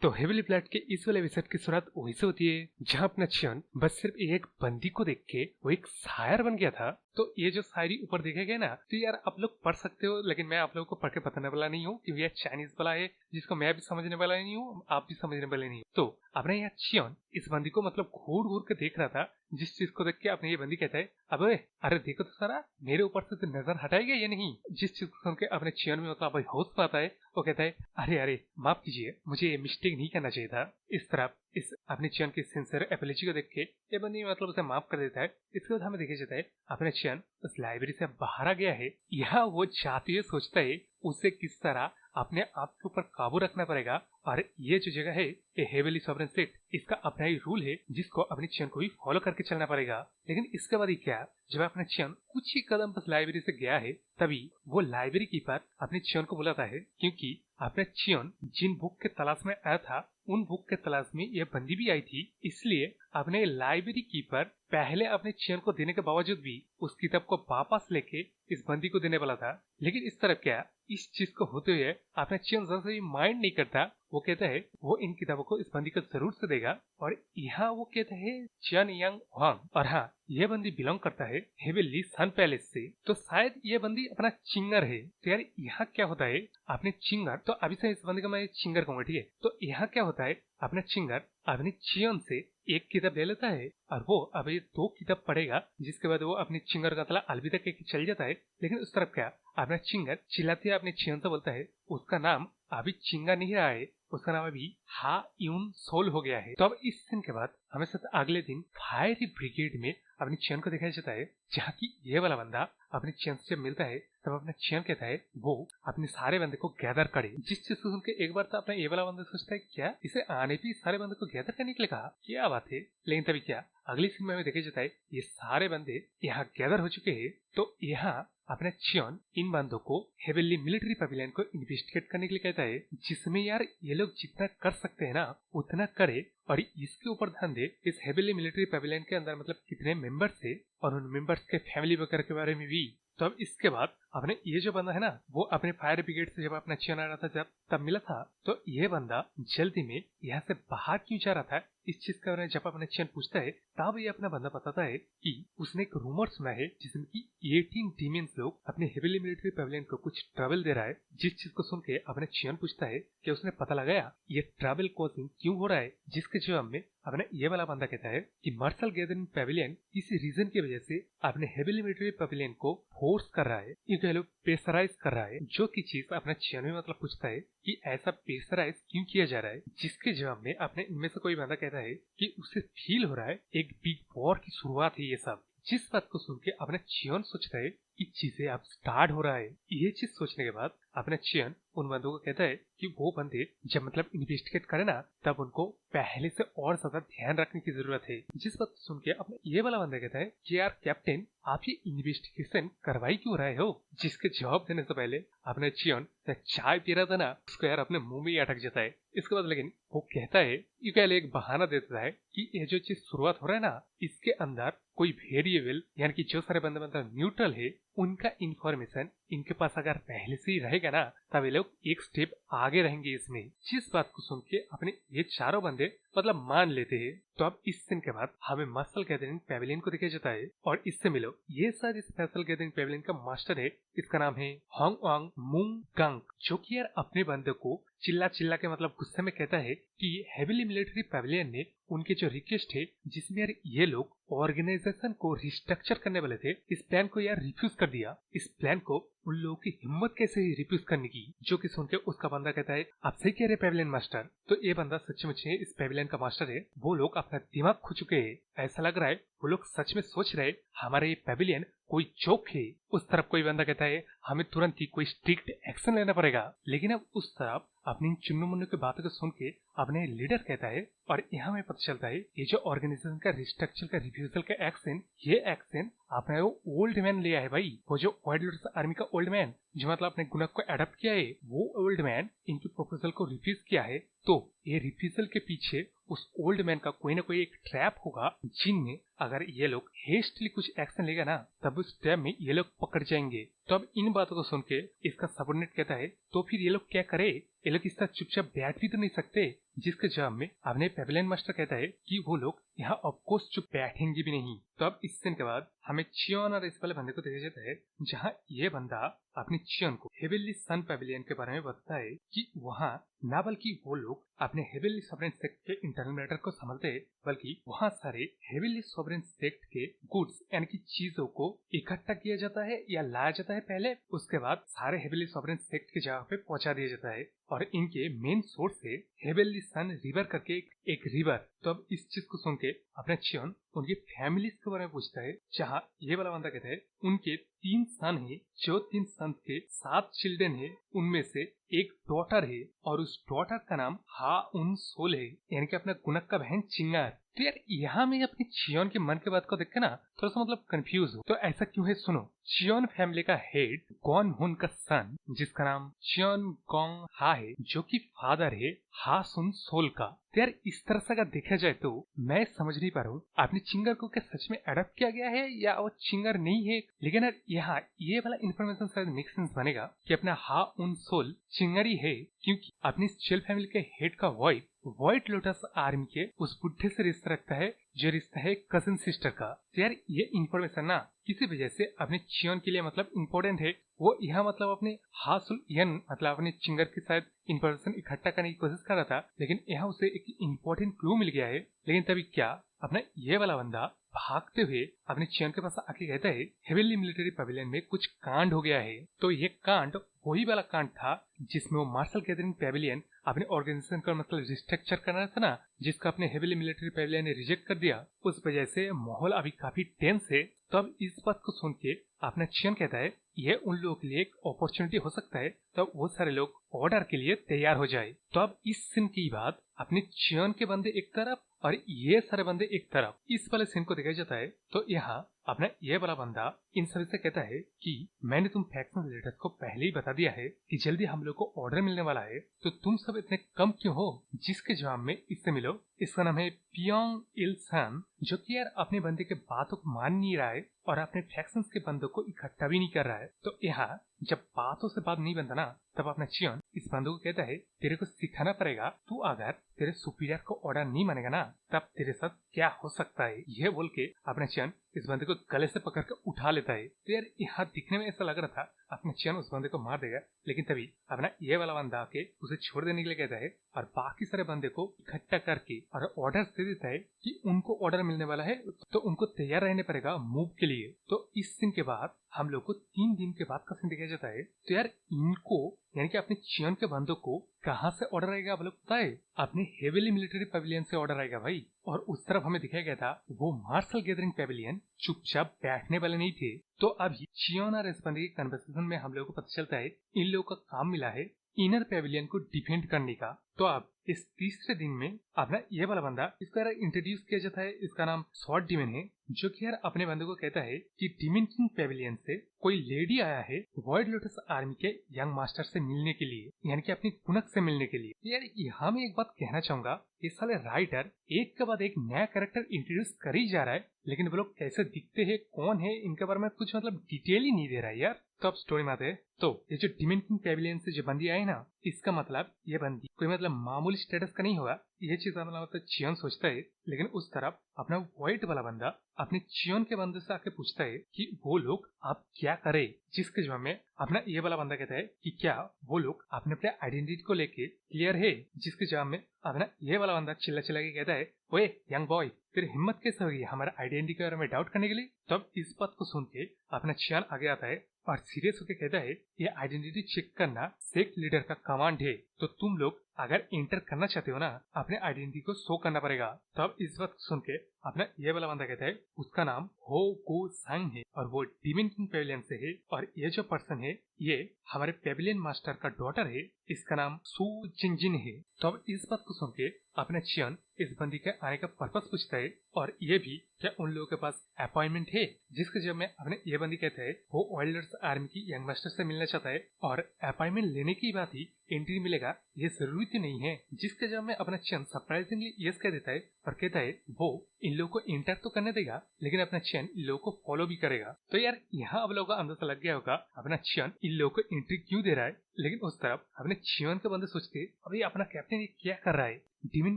तो heavily blood के इस वाले एपिसोड की शुरुआत वहीं से होती है जहां अपना चियन बस सिर्फ एक बंदी को देख के वो एक शायर बन गया था। तो ये जो शायरी ऊपर देखे गए ना, तो यार आप लोग पढ़ सकते हो, लेकिन मैं आप लोगों को पढ़ के बताने वाला नहीं हूँ क्योंकि ये चाइनीज वाला है जिसको मैं भी समझने वाला नहीं हूँ, आप भी समझने वाले नहीं हो। तो अपने यहाँ चियन इस बंदी को मतलब घूर घूर के देख रहा था, जिस चीज को देख के अपने ये बंदी कहता है, अबे अरे देखो तो सारा मेरे ऊपर से तो नजर हटाएगा या नहीं। जिस चीज को सुन के अपने चियन में मतलब होश पाता है, वो कहता है अरे अरे माफ कीजिए, मुझे ये मिस्टेक नहीं करना चाहिए था। इस तरह इस अपने चियन की सिंसियर एपोलॉजी को देख के ये बंदी मतलब उसे माफ कर देता है। इसके बाद हमें देखे जाता है अपने चियन उस लाइब्रेरी से बाहर आ गया है। यहाँ वो जाते हुए सोचता है उसे किस तरह अपने आप के ऊपर काबू रखना पड़ेगा। और ये जो जगह है ये हेवेली सॉवरेन सेट, इसका अपना ही रूल है जिसको अपने चियन को भी फॉलो करके चलना पड़ेगा। लेकिन इसके बाद ही क्या, जब अपने चियन कुछ ही कदम बस लाइब्रेरी से गया है तभी वो लाइब्रेरी कीपर अपने चियन को बुलाता है, क्योंकि अपने चियन जिन बुक के तलाश में आया था उन बुक के तलाश में ये बंदी भी आई थी। इसलिए अपने लाइब्रेरी कीपर पहले अपने चियन को देने के बावजूद भी उस किताब को वापस लेके इस बंदी को देने वाला था। लेकिन इस तरफ क्या, इस चीज को होते हुए अपने चियन जरा से भी माइंड नहीं करता। वो कहता है वो इन किताबों को इस बंदी को जरूर से देगा। और यहाँ वो कहता है चियन यांग हुआंग, और हाँ ये बंदी बिलोंग करता है हेवेली सन पैलेस से, तो शायद ये बंदी अपना चिंगर है। तो यार यहाँ क्या होता है, अपने चिंगर, तो अभी से इस बंदी को मैं चिंगर कहूंगा, ठीक है। तो यहाँ क्या होता है, अपना चिंगर अपने चियन से एक किताब ले लेता है और वो अब ये 2 किताब पढ़ेगा, जिसके बाद वो अपनी चिंगर का तला अलविदा कहकर चल जाता है। लेकिन उस तरफ क्या, अपना चिंगर चिल्लाते अपने चियन से बोलता है उसका नाम अभी चिंगा नहीं रहा है, उसका नाम अभी हा यून सोल हो गया है। तो अब इस दिन के बाद हमें साथ अगले दिन फायरी ब्रिगेड में अपने चियन को दिखाया जाता है, जहाँ की ये वाला बंदा अपने चियन से जब मिलता है तब अपना चियन कहता है वो अपने सारे बंदे को गैदर करे। जिस चीज को सुन के एक बार तो अपना ये वाला बंदा सोचता है क्या इसे आने भी सारे बंदे को गैदर करने के लिए कहा, क्या बात है। लेकिन तभी क्या, अगली सीन में हमें देखा जाता है ये सारे बंदे यहाँ गैदर हो चुके हैं। तो यहाँ अपने चियन इन बंदों को हेवेली मिलिट्री पवेलियन को इन्वेस्टिगेट करने के लिए कहता है, जिसमें यार ये लोग जितना कर सकते हैं ना उतना करे, और इसके ऊपर ध्यान दे इस हेवेली मिलिट्री पवेलियन के अंदर मतलब कितने मेंबर्स थे और उन मेंबर्स के फैमिली वगैरह के बारे में भी। तो अब इसके बाद अपने ये जो बंदा है ना, वो अपने फायर ब्रिगेड से जब अपना चियन आ रहा था जब तब मिला था, तो ये बंदा जल्दी में यहाँ से बाहर क्यों जा रहा था, इस चीज का जब अपने चियन पूछता है तब ये अपना बंदा बताता है कि उसने एक रूमर सुना है जिसमें कि 18 डीमियंस लोग अपने हेविली मिलिट्री पवेलियन को कुछ ट्रबल दे रहा है। जिस चीज को सुन के अपने चियन पूछता है कि उसने पता लगाया ये ट्रबल कॉजिंग क्यों हो रहा है, जिसके जवाब में अपने ये वाला बंदा कहता है कि मार्शल गैदरिंग पवेलियन इस रीजन की वजह से अपने हेविली मिलिट्री पवेलियन को फोर्स कर रहा है, ये कह लो प्रेशराइज कर रहा है। जो की चीज अपना चियन में मतलब पूछता है कि ऐसा प्रेशराइज क्यों किया जा रहा है, जिसके जवाब में अपने इनमें से कोई बंदा कहता है कि उसे फील हो रहा है एक बिग वॉर की शुरुआत है ये सब। जिस बात को सुन के अपने चियन सोचता है कि चीजें अब स्टार्ट हो रहा है। ये चीज सोचने के बाद अपने चियन उन बंदों को कहता है कि वो बंदे जब मतलब इन्वेस्टिगेट करे ना तब उनको पहले से और ज्यादा ध्यान रखने की जरूरत है। जिस बात को सुन के अपने ये वाला बंदा कहता है कि यार कैप्टन आप ये इन्वेस्टिगेशन करवाई क्यों रहे हो, जिसके जवाब देने से पहले अपने चियन चाय पी रहा था ना उसको यार अपने मुंह में ही अटक जाता है। इसके बाद लेकिन वो कहता है कि पहले एक बहाना देता है कि ये जो चीज शुरुआत हो रहा है ना इसके अंदर कोई वेरिएबल यानी कि जो सारे बंदे मतलब न्यूट्रल है उनका इंफॉर्मेशन इनके पास अगर पहले से ही रहेगा ना तब ये लोग एक स्टेप आगे रहेंगे इसमें। जिस बात को सुन के अपने ये चारों बंदे मतलब मान लेते हैं। तो अब इस दिन के बाद हमें मार्शल गैदरिंग पवेलियन को दिखाया जाता है और इससे मिलो ये शायद इस मार्शल गैदरिंग पवेलियन का मास्टर है, इसका नाम है होंग वांग मुंग गंग, जो कि यार अपने बंदे को चिल्ला चिल्ला के मतलब गुस्से में कहता है कि हेविली मिलिट्री पवेलियन ने उनके जो रिक्वेस्ट है जिसमें यार ये लोग ऑर्गेनाइजेशन को रिस्ट्रक्चर करने वाले थे, इस प्लान को यार रिफ्यूज कर दिया। इस प्लान को उन लोगों की हिम्मत कैसे रिफ्यूज करने की, जो कि सुन के उसका बंदा कहता है आप सही कह रहे पवेलियन मास्टर। तो ये बंदा सचमुच इस पवेलियन का मास्टर है, वो लोग अपना दिमाग खो चुके हैं। ऐसा लग रहा है वो लोग सच में सोच रहे हमारा ये पवेलियन कोई जोक है। उस तरफ कोई बंदा कहता है हमें तुरंत ही कोई स्ट्रिक्ट एक्शन लेना पड़ेगा। लेकिन अब उस तरफ अपनी चुन्नू मुन्नू की बातों को सुन के अपने लीडर कहता है, और यहाँ में पता चलता है ये जो ऑर्गेनाइजेशन का रिस्ट्रक्चर का रिफ्यूजल का एक्शन, ये एक्शन आपने वो ओल्ड मैन लिया है भाई, वो जो वाइल्ड लॉर्ड्स आर्मी का ओल्ड मैन जो मतलब अपने गुनक को अडॉप्ट किया है, वो ओल्ड मैन इनकी प्रपोजल को रिफ्यूज किया है। तो ये रिफ्यूजल के पीछे उस ओल्ड मैन का कोई ना कोई एक ट्रैप होगा, जिनमें अगर ये लोग हेस्टली कुछ एक्शन लेगा ना तब उस ट्रैप में ये लोग पकड़ जाएंगे। तो अब इन बातों को सुन के इसका सबऑर्डिनेट कहता है तो फिर ये लोग क्या करे, ये लोग इस तरह चुपचाप बैठ भी तो नहीं सकते, जिसके जवाब में अपने पेविलियन मास्टर कहता है कि वो लोग यहाँ ऑफकोर्स चुप बैठेंगे भी नहीं। तो अब इस सीन के बाद हमें चियोन और इस वाले बंदे को देखा जाता है, जहाँ ये बंदा अपनी चियोन को हेवनली सन पेविलियन के बारे में बताता है कि वहाँ ना बल्कि वो लोग अपने हेवनली सॉवरेन सेक्ट के इंटरनल मैटर को संभालते हैं, बल्कि वहाँ सारे हेवनली सॉवरेन सेक्ट के गुड्स यानी कि चीजों को इकट्ठा किया जाता है या लाया जाता है पहले, उसके बाद सारे हेवनली सॉवरेन सेक्ट की जगह पे पहुंचा दिया जाता है। और इनके मेन सोर्स है हेवनली सन रिवर करके एक रिवर। तो अब इस चीज को सुन के अपने चियोन उनकी फैमिलीज के बारे में पूछता है, जहाँ ये वाला बंदा कहता है उनके 3 सन है, जो 3 सन के 7 चिल्ड्रन है, उनमें से एक डॉटर है और उस डॉटर का नाम हा उन सोल है, यानी कि अपना गुनक का बहन चिंगार। तो यार यहाँ में अपनी चियोन के मन की बात को देख के ना थोड़ा सा मतलब कंफ्यूज हो। तो ऐसा क्यों है सुनो। चियोन फैमिली का हेड गॉन हुन का सन, जिसका नाम चियोन गोंग हा है, जो कि फादर है हा सुन सोल का। तो यार इस तरह से अगर देखा जाए तो मैं समझ नहीं पा रहा हूँ आपने चिंगर को क्या सच में अडॉप्ट किया गया है या वो चिंगर नहीं है। लेकिन यार यहाँ ये वाला इन्फॉर्मेशन शायद मेक सेंस बनेगा कि अपना हा उन सोल चिंगरी है, क्योंकि अपनी चिल फैमिली के हेड का वाइफ व्हाइट लोटस आर्मी के उस बुढ़े से रिश्ता रखता है, जो रिश्ता है कजिन सिस्टर का। तो यार ये इन्फॉर्मेशन ना किसी वजह से अपने चियोन के लिए मतलब इम्पोर्टेंट है। वो यहाँ मतलब अपने हासुल यन मतलब अपने चिंगर के साथ इन्फॉर्मेशन इकट्ठा करने की कोशिश कर रहा था, लेकिन यहाँ उसे एक इम्पोर्टेंट क्लू मिल गया है। लेकिन तभी क्या अपना ये वाला बंदा भागते हुए अपने चियोन के पास आके कहता है हेवनली मिलिट्री पेविलियन में कुछ कांड हो गया है। तो ये कांड वही वाला कांड था जिसमें वो मार्शल गैदरिंग पेविलियन अपने ऑर्गेनाइजेशन का मतलब रिस्ट्रक्चर करना था ना, जिसका अपने हेवनली मिलिट्री पेविलियन ने रिजेक्ट कर दिया। उस वजह से माहौल अभी काफी टेंस है। तो अब इस बात को सुन के अपना चियोन कहता है ये उन लोगों के लिए एक अपॉर्चुनिटी हो सकता है, तो वो सारे लोग ऑर्डर के लिए तैयार हो जाए। तो अब इस सीन की बात अपने चियोन के बंदे एक तरफ और ये सारे बंदे एक तरफ, इस वाले सीन को देखा जाता है। तो यहाँ अपना ये वाला बंदा इन सभी से कहता है कि मैंने तुम फैक्शन लीडर्स को पहले ही बता दिया है कि जल्दी हम लोग को ऑर्डर मिलने वाला है, तो तुम सब इतने कम क्यों हो। जिसके जवाब में इससे मिलो, इसका नाम है पियोंग इल सन, जो कि यार अपने बंदे के बातों को मान नहीं रहा है और अपने फैक्शंस के बंदों को इकट्ठा भी नहीं कर रहा है। तो यहाँ जब बातों से बात नहीं बनता ना, तब अपना चियोन इस बंदू को कहता है तेरे को सिखाना पड़ेगा, तू अगर तेरे सुपीरियर को ऑर्डर नहीं मानेगा ना, तब तेरे साथ क्या हो सकता है। यह बोल के अपना चियोन इस बंदे को गले से पकड़ कर उठा लेता है। तो यार यहाँ दिखने में ऐसा लग रहा था अपना चियोन उस बंदे को मार देगा, लेकिन तभी अपना ये वाला बंदा आके उसे छोड़ देने के लिए कहता है और बाकी सारे बंदे को इकट्ठा करके और ऑर्डर दे देता है कि उनको ऑर्डर मिलने वाला है, तो उनको तैयार रहने पड़ेगा मूव के लिए। तो इस दिन के बाद हम लोग को 3 दिन के बाद का सीन दिखाया जाता है। तो यार इनको यानी कि अपने चियोन के बंदों को कहाँ से ऑर्डर आएगा आप लोग पता है? अपने हेवनली मिलिट्री पेविलियन से ऑर्डर आएगा भाई। और उस तरफ हमें दिखाया गया था वो मार्शल गैदरिंग पेविलियन चुपचाप बैठने वाले नहीं थे। तो अभी चियोन और इस बंदे की कन्वर्सेशन में हम लोग को पता चलता है इन लोगों का काम मिला है इनर पेविलियन को डिफेंड करने का। तो अब इस तीसरे दिन में अपना ये वाला बंदा इसका इंट्रोड्यूस किया जाता है, इसका नाम शॉर्ट डिमेन है, जो कि यार अपने बंदे को कहता है कि डिमेन किंग पेविलियन से कोई लेडी आया है व्हाइट लोटस आर्मी के यंग मास्टर से मिलने के लिए, यानी कि अपनी कुनक से मिलने के लिए। यार यहाँ मैं एक बात कहना चाहूंगा, इस साले राइटर एक के बाद एक नया कैरेक्टर इंट्रोड्यूस कर ही जा रहा है, लेकिन वो लोग कैसे दिखते हैं, कौन है, इनके बारे में कुछ मतलब डिटेल ही नहीं दे रहा है यार। तो अब स्टोरी में आते हैं। तो ये जो डिमेन किंग पेविलियन से जो बंदी आई ना, इसका मतलब ये बंदी कोई मतलब मामूली स्टेटस का नहीं होगा, ये चीज मतलब चियोन सोचता है। लेकिन उस तरफ अपना व्हाइट वाला बंदा अपने चियोन के बंदे से आके पूछता है कि वो लोग आप क्या करे, जिसके जवाब में अपना ये वाला बंदा कहता है कि क्या वो लोग अपने अपने आइडेंटिटी को लेके क्लियर है, जिसके जवाब में अपना ये वाला बंदा चिल्ला चिल्ला के कहता है ओए यंग बॉय, तेरी हिम्मत कैसे होगी हमारा आइडेंटिटी के बारे में डाउट करने के लिए। तब इस बात को सुन के अपना चियोन आगे आता है और सीरियस होकर कहता है ये आइडेंटिटी चेक करना सेक्ट लीडर का कमांड है, तो तुम लोग अगर एंटर करना चाहते हो ना, अपने आइडेंटिटी को शो करना पड़ेगा। तब इस बात को सुन के अपना ये वाला बंदा कहता है उसका नाम हो गो सांग है और वो डिमेन किंग पेविलियन से है, और ये जो पर्सन है ये हमारे पेविलियन मास्टर का डॉटर है, इसका नाम सू जिनजिन है। तो अब इस बात को सुन के अपना चियोन इस बंदी के आने का पर्पस पूछता है और ये भी क्या उन लोगों के पास अपॉइंटमेंट है, जिसके जब में अपने ये बंदी कहता है वो ऑयलर्स आर्मी की यंग मास्टर से मिलना चाहता है और अपॉइंटमेंट लेने की बात ही एंट्री मिलेगा ये जरूरी तो नहीं है, जिसके जब में अपना चियोन सरप्राइजिंगली यस कह देता है और कहता है वो इन लोगों को इंटर तो करने देगा, लेकिन अपना चियोन इन लोगों को फॉलो भी करेगा। तो यार यहाँ अब लोगों का अंदाजा लग गया होगा अपना चियोन इन लोगों को एंट्री क्यों दे रहा है। लेकिन उस तरफ अपने चियोन के बंदे सोचते अभी अपना कैप्टन क्या कर रहा है, डिमन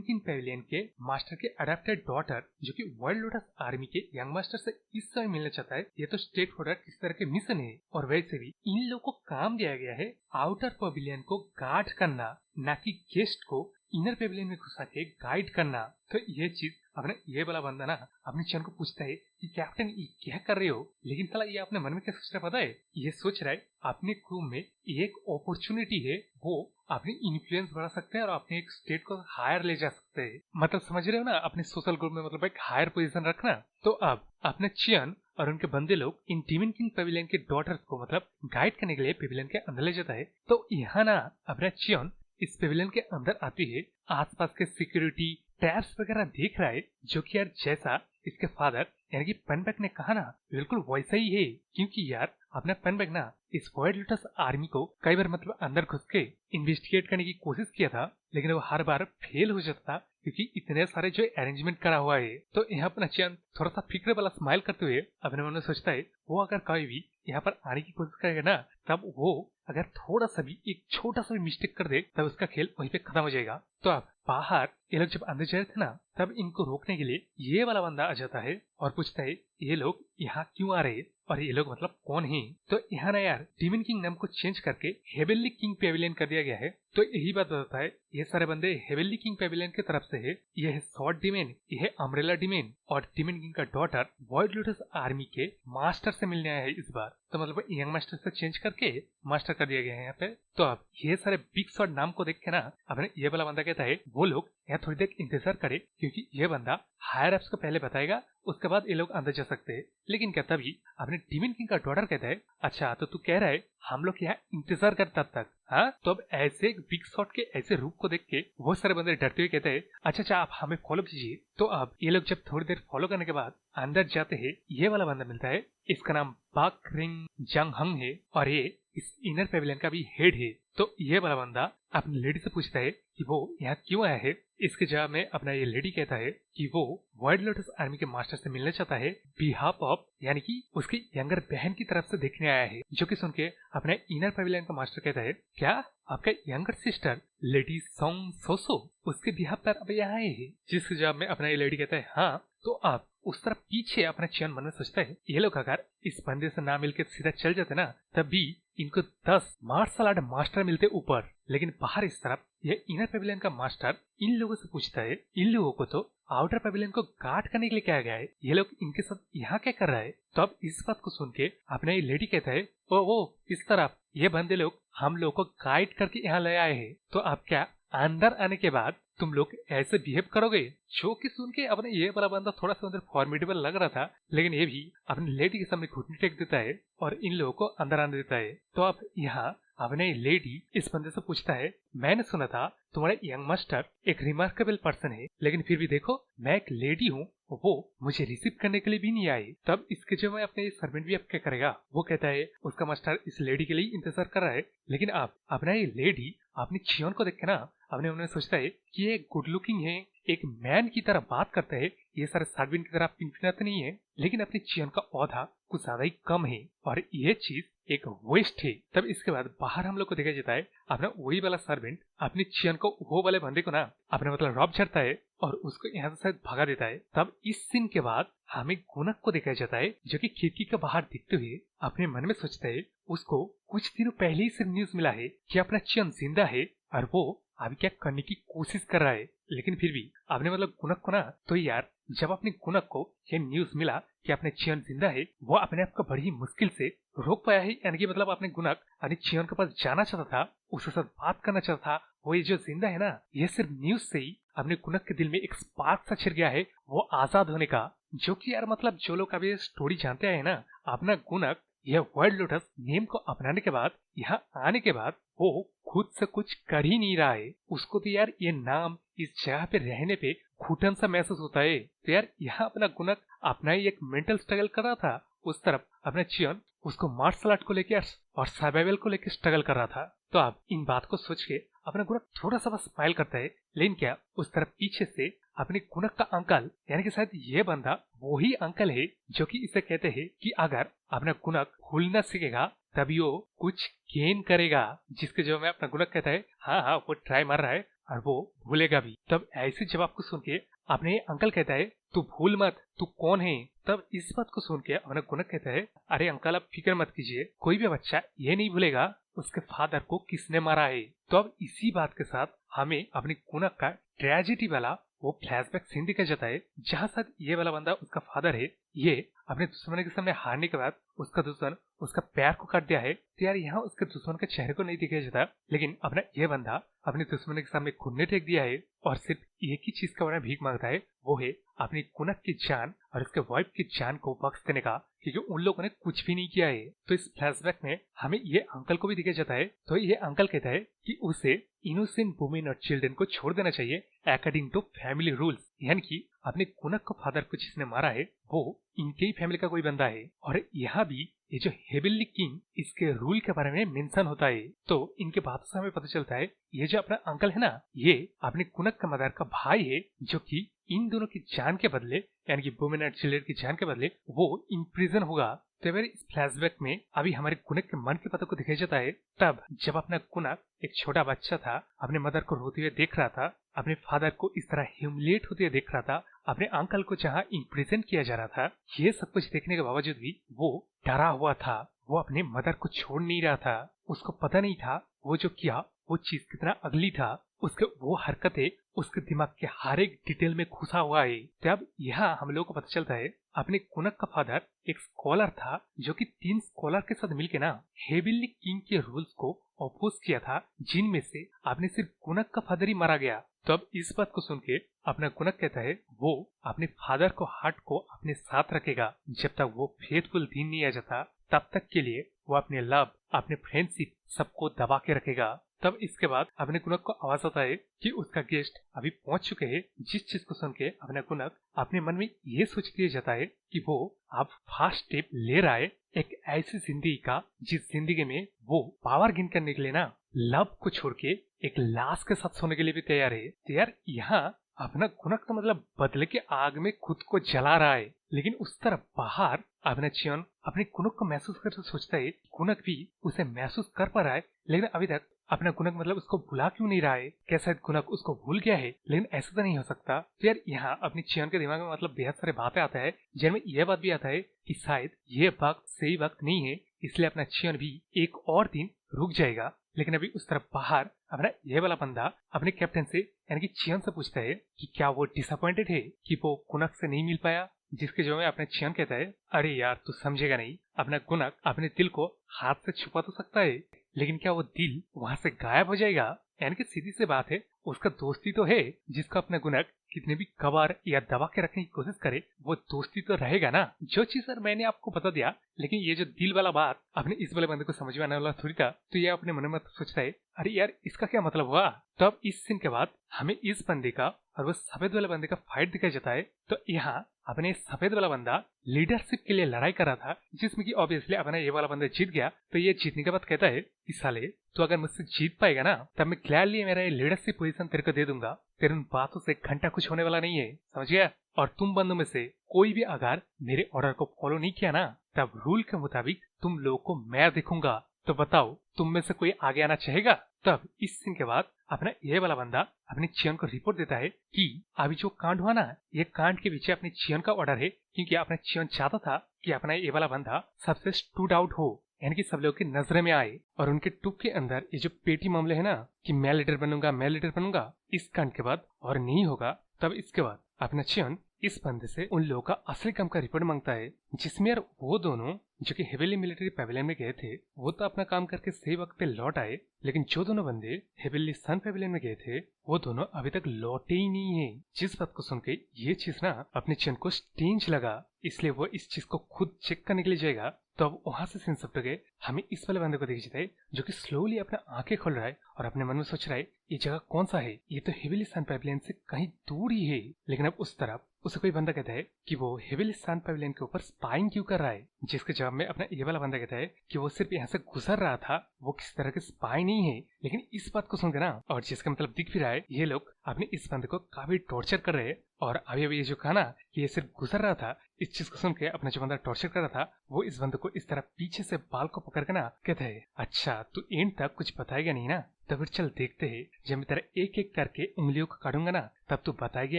किंग पेविलियन के मास्टर के अडेप्टेड डॉटर जो कि वर्ल्ड लोटस आर्मी के यंग मास्टर से इस समय मिलना चाहता है। ये तो स्टेट फॉरवर्ड किस तरह के मिशन है। और वैसे भी इन लोगों को काम दिया गया है आउटर पेविलियन को गार्ड करना, ना कि गेस्ट को इनर पेविलियन में घुसा के गाइड करना। तो ये चीज अपने ये वाला बंदा ना अपने चैन को पूछता है कि कैप्टन ये क्या कर रहे हो, लेकिन साला ये अपने मन में क्या सोच रहा है पता है? ये सोच रहा है अपने क्रू में एक अपॉर्चुनिटी है, वो अपनी इन्फ्लुएंस बढ़ा सकते हैं और अपने एक स्टेट को हायर ले जा सकते हैं। मतलब समझ रहे हो ना, अपने सोशल ग्रुप में मतलब एक हायर पोजीशन रखना। तो अब अपने चियन और उनके बंदे लोग इन डिमन किंग पेविलियन के डॉटर्स को मतलब गाइड करने के लिए पेविलियन के अंदर ले जाता है। तो यहाँ ना अपना चियन इस पेविलियन के अंदर आती है, आसपास के सिक्योरिटी टैब्स वगैरह देख रहा है, जो कि यार जैसा इसके फादर यानी कि पेनबैक ने कहा ना बिल्कुल वैसा ही है। क्योंकि यार अपना पेनबैक ना इस वर्ल्ड लोटस आर्मी को कई बार मतलब अंदर घुस के इन्वेस्टिगेट करने की कोशिश किया था, लेकिन वो हर बार फेल हो जाता था क्योंकि इतने सारे जो अरेंजमेंट करा हुआ है। तो यहाँ अपना चैन थोड़ा सा फिक्र वाला स्माइल करते हुए अपने मन में सोचता है वो अगर कभी भी यहाँ पर आने की कोशिश करेगा ना, तब वो अगर थोड़ा सा भी एक छोटा सा भी मिस्टेक कर दे तब उसका खेल वहीं पे खत्म हो जाएगा। तो अब बाहर ये लोग जब अंदर जा रहे थे ना, तब इनको रोकने के लिए ये वाला बंदा आ जाता है और पूछता है ये लोग यहाँ क्यों आ रहे हैं और ये लोग मतलब कौन है। तो यहाँ ना यार डिमन किंग नाम को चेंज करके हेवेनली किंग पेविलियन कर दिया गया है। तो यही बात बताता है ये सारे बंदे हेवेनली किंग पेविलियन की तरफ से है। ये है सॉर्ड डिमेन, ये है अम्ब्रेला डिमेन और डिमन किंग का डॉटर वर्ल्ड लोटस आर्मी के मास्टर से मिलने आया है इस बार। तो मतलब यंग मास्टर से चेंज करके मास्टर कर दिया गया है यहाँ पे। तो अब ये सारे बिग शॉट नाम को देख के ना अपने ये वाला बंदा कहता है वो लोग यहाँ थोड़ी देर इंतजार करे, क्योंकि ये बंदा हायर अप्स को पहले बताएगा, उसके बाद ये लोग अंदर जा सकते हैं। लेकिन क्या तभी अपने डिमन किंग का डॉटर कहता है अच्छा तो तू कह रहा है हम लोग यहाँ इंतजार कर तब तक, हाँ? तो अब ऐसे एक बिग शॉट के ऐसे रूप को देख के बहुत सारे बंदे डरते हुए कहते हैं अच्छा आप हमें फॉलो कीजिए। तो अब ये लोग जब थोड़ी देर फॉलो करने के बाद अंदर जाते हैं, ये वाला बंदा मिलता है, इसका नाम बाक रिंग जंग हंग है और ये इस इनर पेविलियन का भी हेड है। तो ये वाला बंदा अपनी लेडी से पूछता है कि वो यहाँ क्यों आया है। इसके जवाब में अपना ये लेडी कहता है कि वो वर्ल्ड लोटस आर्मी के मास्टर से मिलना चाहता है बिहाफ ऑफ, यानी कि उसकी यंगर बहन की तरफ से देखने आया है। जो कि सुन के अपने इनर पेविलियन का मास्टर कहता है क्या आपका यंगर सिस्टर लेडी सोंग सोसो उसके बिहाफ पर अब यहाँ आए है। जिसके जवाब में अपना ये लेडी कहता है हाँ। तो आप उस तरफ पीछे अपना चयन मन में सोचता है ये लोग अगर इस बंदे से ना मिलकर सीधा चल जाते ना, तब भी इनको 10 मार्शल आर्ट मास्टर मिलते ऊपर। लेकिन बाहर इस तरफ ये इनर पेविलियन का मास्टर इन लोगों से पूछता है इन लोगों को तो आउटर पेविलियन को गार्ड करने के लिए क्या गया है, ये लोग इनके साथ यहाँ क्या कर रहा है। तो अब इस बात को सुन के अपना ये लेडी कहता है ओ इस तरफ ये बंदे लोग हम लोग को गाइड करके यहाँ ले आए हैं। तो अब क्या अंदर आने के बाद तुम लोग ऐसे बिहेव करोगे? जो कि सुन के अपने ये वाला बंदा थोड़ा सा अंदर फॉर्मिडेबल लग रहा था, लेकिन ये भी अपनी लेडी के सामने घुटने टेक देता है और इन लोगों को अंदर आने देता है। तो अब यहाँ अपने लेडी इस बंदे से पूछता है मैंने सुना था तुम्हारे यंग मास्टर एक रिमार्केबल पर्सन है, लेकिन फिर भी देखो मैं एक लेडी हूँ, वो मुझे रिसीव करने के लिए भी नहीं आई। तब इसके जो मैं अपने सर्वेंट भी अब क्या करेगा। वो कहता है उसका मास्टर इस लेडी के लिए इंतजार कर रहा है। लेकिन अब अपना ये लेडी अपनी चियोन को देख के ना अपने उन्हें सोचता है कि ये गुड लुकिंग है, एक मैन की तरह बात करता है, ये सारे सर्वेंट की तरह पिनपिनाते तो नहीं है, लेकिन अपनी चियोन का औधा कुछ ज्यादा ही कम है और ये चीज एक वेस्ट है। तब इसके बाद बाहर हम लोग को देखा जाता है अपना वही वाला सर्वेंट अपनी चियन को वो वाले बंदे को ना अपने मतलब रॉब झड़ता है और उसको यहाँ से शायद भगा देता है। तब इस सीन के बाद हमें गुनक को देखा जाता है जो कि खिड़की के बाहर दिखते हुए अपने मन में सोचता है उसको कुछ दिनों पहले ही सिर्फ न्यूज मिला है कि अपना चियन जिंदा है और वो अभी क्या करने की कोशिश कर रहा है। लेकिन फिर भी आपने मतलब गुनक को ना, तो यार जब अपने गुनक को ये न्यूज मिला कि अपने चियन जिंदा है, वो अपने आप को बड़ी ही मुश्किल से रोक पाया है। यानी कि मतलब अपने गुनक अपने चियन के पास जाना चाहता था, उसके साथ बात करना चाहता था। वो ये जो जिंदा है ना, ये सिर्फ न्यूज से ही अपने गुनक के दिल में एक स्पार्क सा छिड़ गया है वो आजाद होने का। जो कि यार मतलब जो लोग अभी स्टोरी जानते हैं ना, अपना गुनक यह वर्ल्ड लोटस नेम को अपनाने के बाद, यहाँ आने के बाद वो खुद से कुछ कर ही नहीं रहा है। उसको तो यार ये नाम इस जगह पे रहने पे घुटन सा महसूस होता है। तो यार यहाँ अपना गुनक अपना ही एक मेंटल स्ट्रगल कर रहा था, उस तरफ अपना चियन उसको मार्शल आर्ट को लेकर और सर्वाइवल को लेकर स्ट्रगल कर रहा था। तो अब इन बात को सोच के अपना गुनक थोड़ा सा बस स्माइल करता है। लेकिन क्या उस तरफ पीछे से अपने गुनक का अंकल, यानी कि शायद ये बंदा वही अंकल है जो कि इसे कहते हैं कि अगर अपना गुनक भूलना सीखेगा तभी वो कुछ गेन करेगा। जिसके जवाब में अपना गुनक कहता है हाँ वो ट्राई मार रहा है और वो भूलेगा भी। तब ऐसे जवाब को सुन के अपने अंकल कहता है तू भूल मत, तू कौन है। तब इस बात को सुन के अपना गुनक कहता है अरे अंकल आप फिक्र मत कीजिए, कोई भी बच्चा ये नहीं भूलेगा उसके फादर को किसने मारा है। तो अब इसी बात के साथ हमें अपने गुनक का ट्रेजेडी वाला वो फ्लैशबैक सीन दिखा जाता है, जहाँ साथ ये वाला बंदा उसका फादर है, ये अपने दुश्मन के सामने हारने के बाद उसका दुश्मन उसका पैर को काट दिया है। तो यार यहाँ उसके दुश्मन के चेहरे को नहीं दिखाया जाता, लेकिन अपना ये बंदा अपने दुश्मन के सामने घुटने टेक दिया है और सिर्फ एक ही चीज का बड़ा भीख मांगता है, वो है अपनी गुनक की जान और उसके वाइफ की जान को बख्श देने का, क्योंकि उन लोगों ने कुछ भी नहीं किया है। तो इस फ्लैशबैक में हमें ये अंकल को भी दिखाया जाता है। तो ये अंकल कहता है कि उसे इनोसेंट वुमेन और चिल्ड्रन को छोड़ देना चाहिए अकॉर्डिंग टू फैमिली रूल्स, यानी कि अपने गुनक को फादर को जिसने मारा है वो इनके ही फैमिली का कोई बंदा है। और यहाँ भी ये जो हेबिल्ली किंग इसके रूल के बारे में मेंशन होता है। तो इनके बातों से हमें पता चलता है ये जो अपना अंकल है ना, ये अपने गुनक का मदर का भाई है, जो कि इन दोनों की जान के बदले यानी कि वुमेन एंड चिल्ड्रन की जान के बदले वो इन प्रिजन होगा। तो इस फ्लैशबैक में अभी हमारे गुनक के मन के पता को दिखाया जाता है, तब जब अपना गुनक एक छोटा बच्चा था, अपने मदर को रोते हुए देख रहा था, अपने फादर को इस तरह ह्यूमिलिएट होते हुए देख रहा था, अपने अंकल को जहाँ इम्प्रिजन किया जा रहा था, ये सब कुछ देखने के बावजूद भी वो डरा हुआ था। वो अपने मदर को छोड़ नहीं रहा था। उसको पता नहीं था वो जो किया वो चीज कितना अगली था। उसके वो हरकतें उसके दिमाग के हर एक डिटेल में घुसा हुआ है। तो अब यहाँ हम लोगों को पता चलता है अपने गुनक का फादर एक स्कॉलर था, जो कि 3 स्कॉलर के साथ मिलकर ना हेबिल्ली किंग के रूल्स को अपोज किया था, जिनमें से आपने सिर्फ गुनक का फादर ही मारा गया। तो अब इस बात को सुन के अपना गुनक कहता है वो अपने फादर को हार्ट को अपने साथ रखेगा जब तक वो फेथफुल दिन नहीं आ जाता, तब तक के लिए वो अपने लव अपने फ्रेंडशिप सबको दबा के रखेगा। तब इसके बाद अपने गुनक को आवाज आता है कि उसका गेस्ट अभी पहुंच चुके हैं, जिस चीज को सुन के अपना गुनक अपने मन में ये सोच दिया जाता है कि वो अब फास्ट स्टेप ले रहा है एक ऐसी जिंदगी का जिस जिंदगी में वो पावर गेन करने के लिए ना लव को छोड़ के एक लाश के साथ सोने के लिए भी तैयार है। तो यार यहाँ अपना गुनक तो मतलब बदले के आग में खुद को जला रहा है, लेकिन उस तरफ बाहर अपना चियन अपने गुनक को महसूस करते सोचता है गुनक भी उसे महसूस कर पा रहा है, लेकिन अभी तक अपना गुनक मतलब उसको भुला क्यों नहीं रहा है। क्या शायद गुनक उसको भूल गया है, लेकिन ऐसा तो नहीं हो सकता। तो यार यहाँ अपनी चियन के दिमाग में मतलब बेहद सारे बातें आता है, जिनमें यह बात भी आता है कि शायद ये वक्त सही वक्त नहीं है, इसलिए अपना चियन भी एक और दिन रुक जाएगा। लेकिन अभी उस तरफ बाहर अपना ये वाला बंदा अपने कैप्टन से यानी कि चियन से पूछता है कि क्या वो डिसअपॉइंटेड है कि वो गुनक से नहीं मिल पाया, जिसके जवाब में अपने चियन कहता है अरे यार तू समझेगा नहीं, अपना गुनक अपने दिल को हाथ से छुपा तो सकता है, लेकिन क्या वो दिल वहां से गायब हो जाएगा। यानी कि सीधी सी बात है, उसका दोस्ती तो है, जिसको अपना गुनक कितने भी कवर या दबा के रखने की कोशिश करे वो दोस्ती तो रहेगा ना। जो चीज सर मैंने आपको बता दिया, लेकिन ये जो दिल वाला बात अपने इस वाले बंदे को समझ में आने वाला थोड़ी था। तो ये अपने मन में सोचता है अरे यार इसका क्या मतलब हुआ। तो अब इस सीन के बाद हमें इस बंदे का और वो सफेद वाले बंदे का फाइट दिखाया जाता है। तो यहाँ अपने सफेद वाला बंदा लीडरशिप के लिए लड़ाई कर रहा था, जिसमें कि ऑब्वियसली अपना ये वाला बंदा जीत गया। तो ये जीतने के बाद कहता है कि साले तो अगर मुझसे जीत पाएगा ना, तब मैं ग्लैडली मेरा ये लीडरशिप पोजीशन तेरे को दे दूंगा, तेरे उन बातों से घंटा कुछ होने वाला नहीं है, समझ गया। और तुम बंदों में से कोई भी अगर मेरे ऑर्डर को फॉलो नहीं किया ना, तब रूल के मुताबिक तुम लोगों को मैं दिखूंगा। तो बताओ तुम में से कोई आगे आना चाहेगा। तब इस सीन के बाद अपना ये वाला बंदा अपने चियन को रिपोर्ट देता है कि अभी जो कांड हुआ ना, ये कांड के पीछे अपने चियन का ऑर्डर है, क्योंकि अपना चियन चाहता था कि अपना ये वाला बंदा सबसे स्टूड आउट हो, यानी कि सब लोग की नजर में आए। और उनके टूक के अंदर ये जो पेटी मामले है ना कि मैं लीडर बनूंगा, इस कांड के बाद और नहीं होगा। तब इसके बाद अपना चियन इस बंदे से उन लोगों का असली काम का रिपोर्ट मांगता है, जिसमें यार वो दोनों जो कि हेविली मिलिट्री पैवेलियन में गए थे वो तो अपना काम करके सही वक्त पे लौट आए, लेकिन जो दोनों बंदे हेविली सन पैवेलियन में गए थे वो दोनों अभी तक लौटे ही नहीं है। जिस बात को सुन के ये चीज ना अपने चियन को स्ट्रेंज लगा, इसलिए वो इस चीज को खुद चेक करने के लिए जाएगा। तो अब वहां से सीन सब गए हमें इस वाले बंदे को देख जाता है जो कि स्लोली अपना आंखें खोल रहा है और अपने मन में सोच रहा है ये जगह कौन सा है, ये तो हेविली सन पैवेलियन से कहीं दूर ही है। लेकिन अब उस तरफ उसे कोई बंदा कहता है कि वो हेविली सन पैवेलियन के ऊपर स्पाइंग क्यों कर रहा है, जिसके जवाब में अपना ये वाला बंदा कहता है कि वो सिर्फ यहाँ से गुजर रहा था, वो किसी तरह के स्पाई नहीं है। लेकिन इस बात को सुनकर ना, और जिसका मतलब दिख भी रहा है, ये लोग अपने इस बंदे को काफी टॉर्चर कर रहे हैं। और अभी अभी ये जो कहा ना कि ये सिर्फ गुजर रहा था, इस चीज को सुन के अपना जो बंदा टॉर्चर कर रहा था वो इस बंदे को इस तरह पीछे से बाल को पकड़ के ना कहता है अच्छा तू एंड तक कुछ बताएगा नहीं ना, तो फिर चल देखते हैं, जब मैं तेरा एक एक करके उंगलियों को काटूंगा ना तब तू बताएगा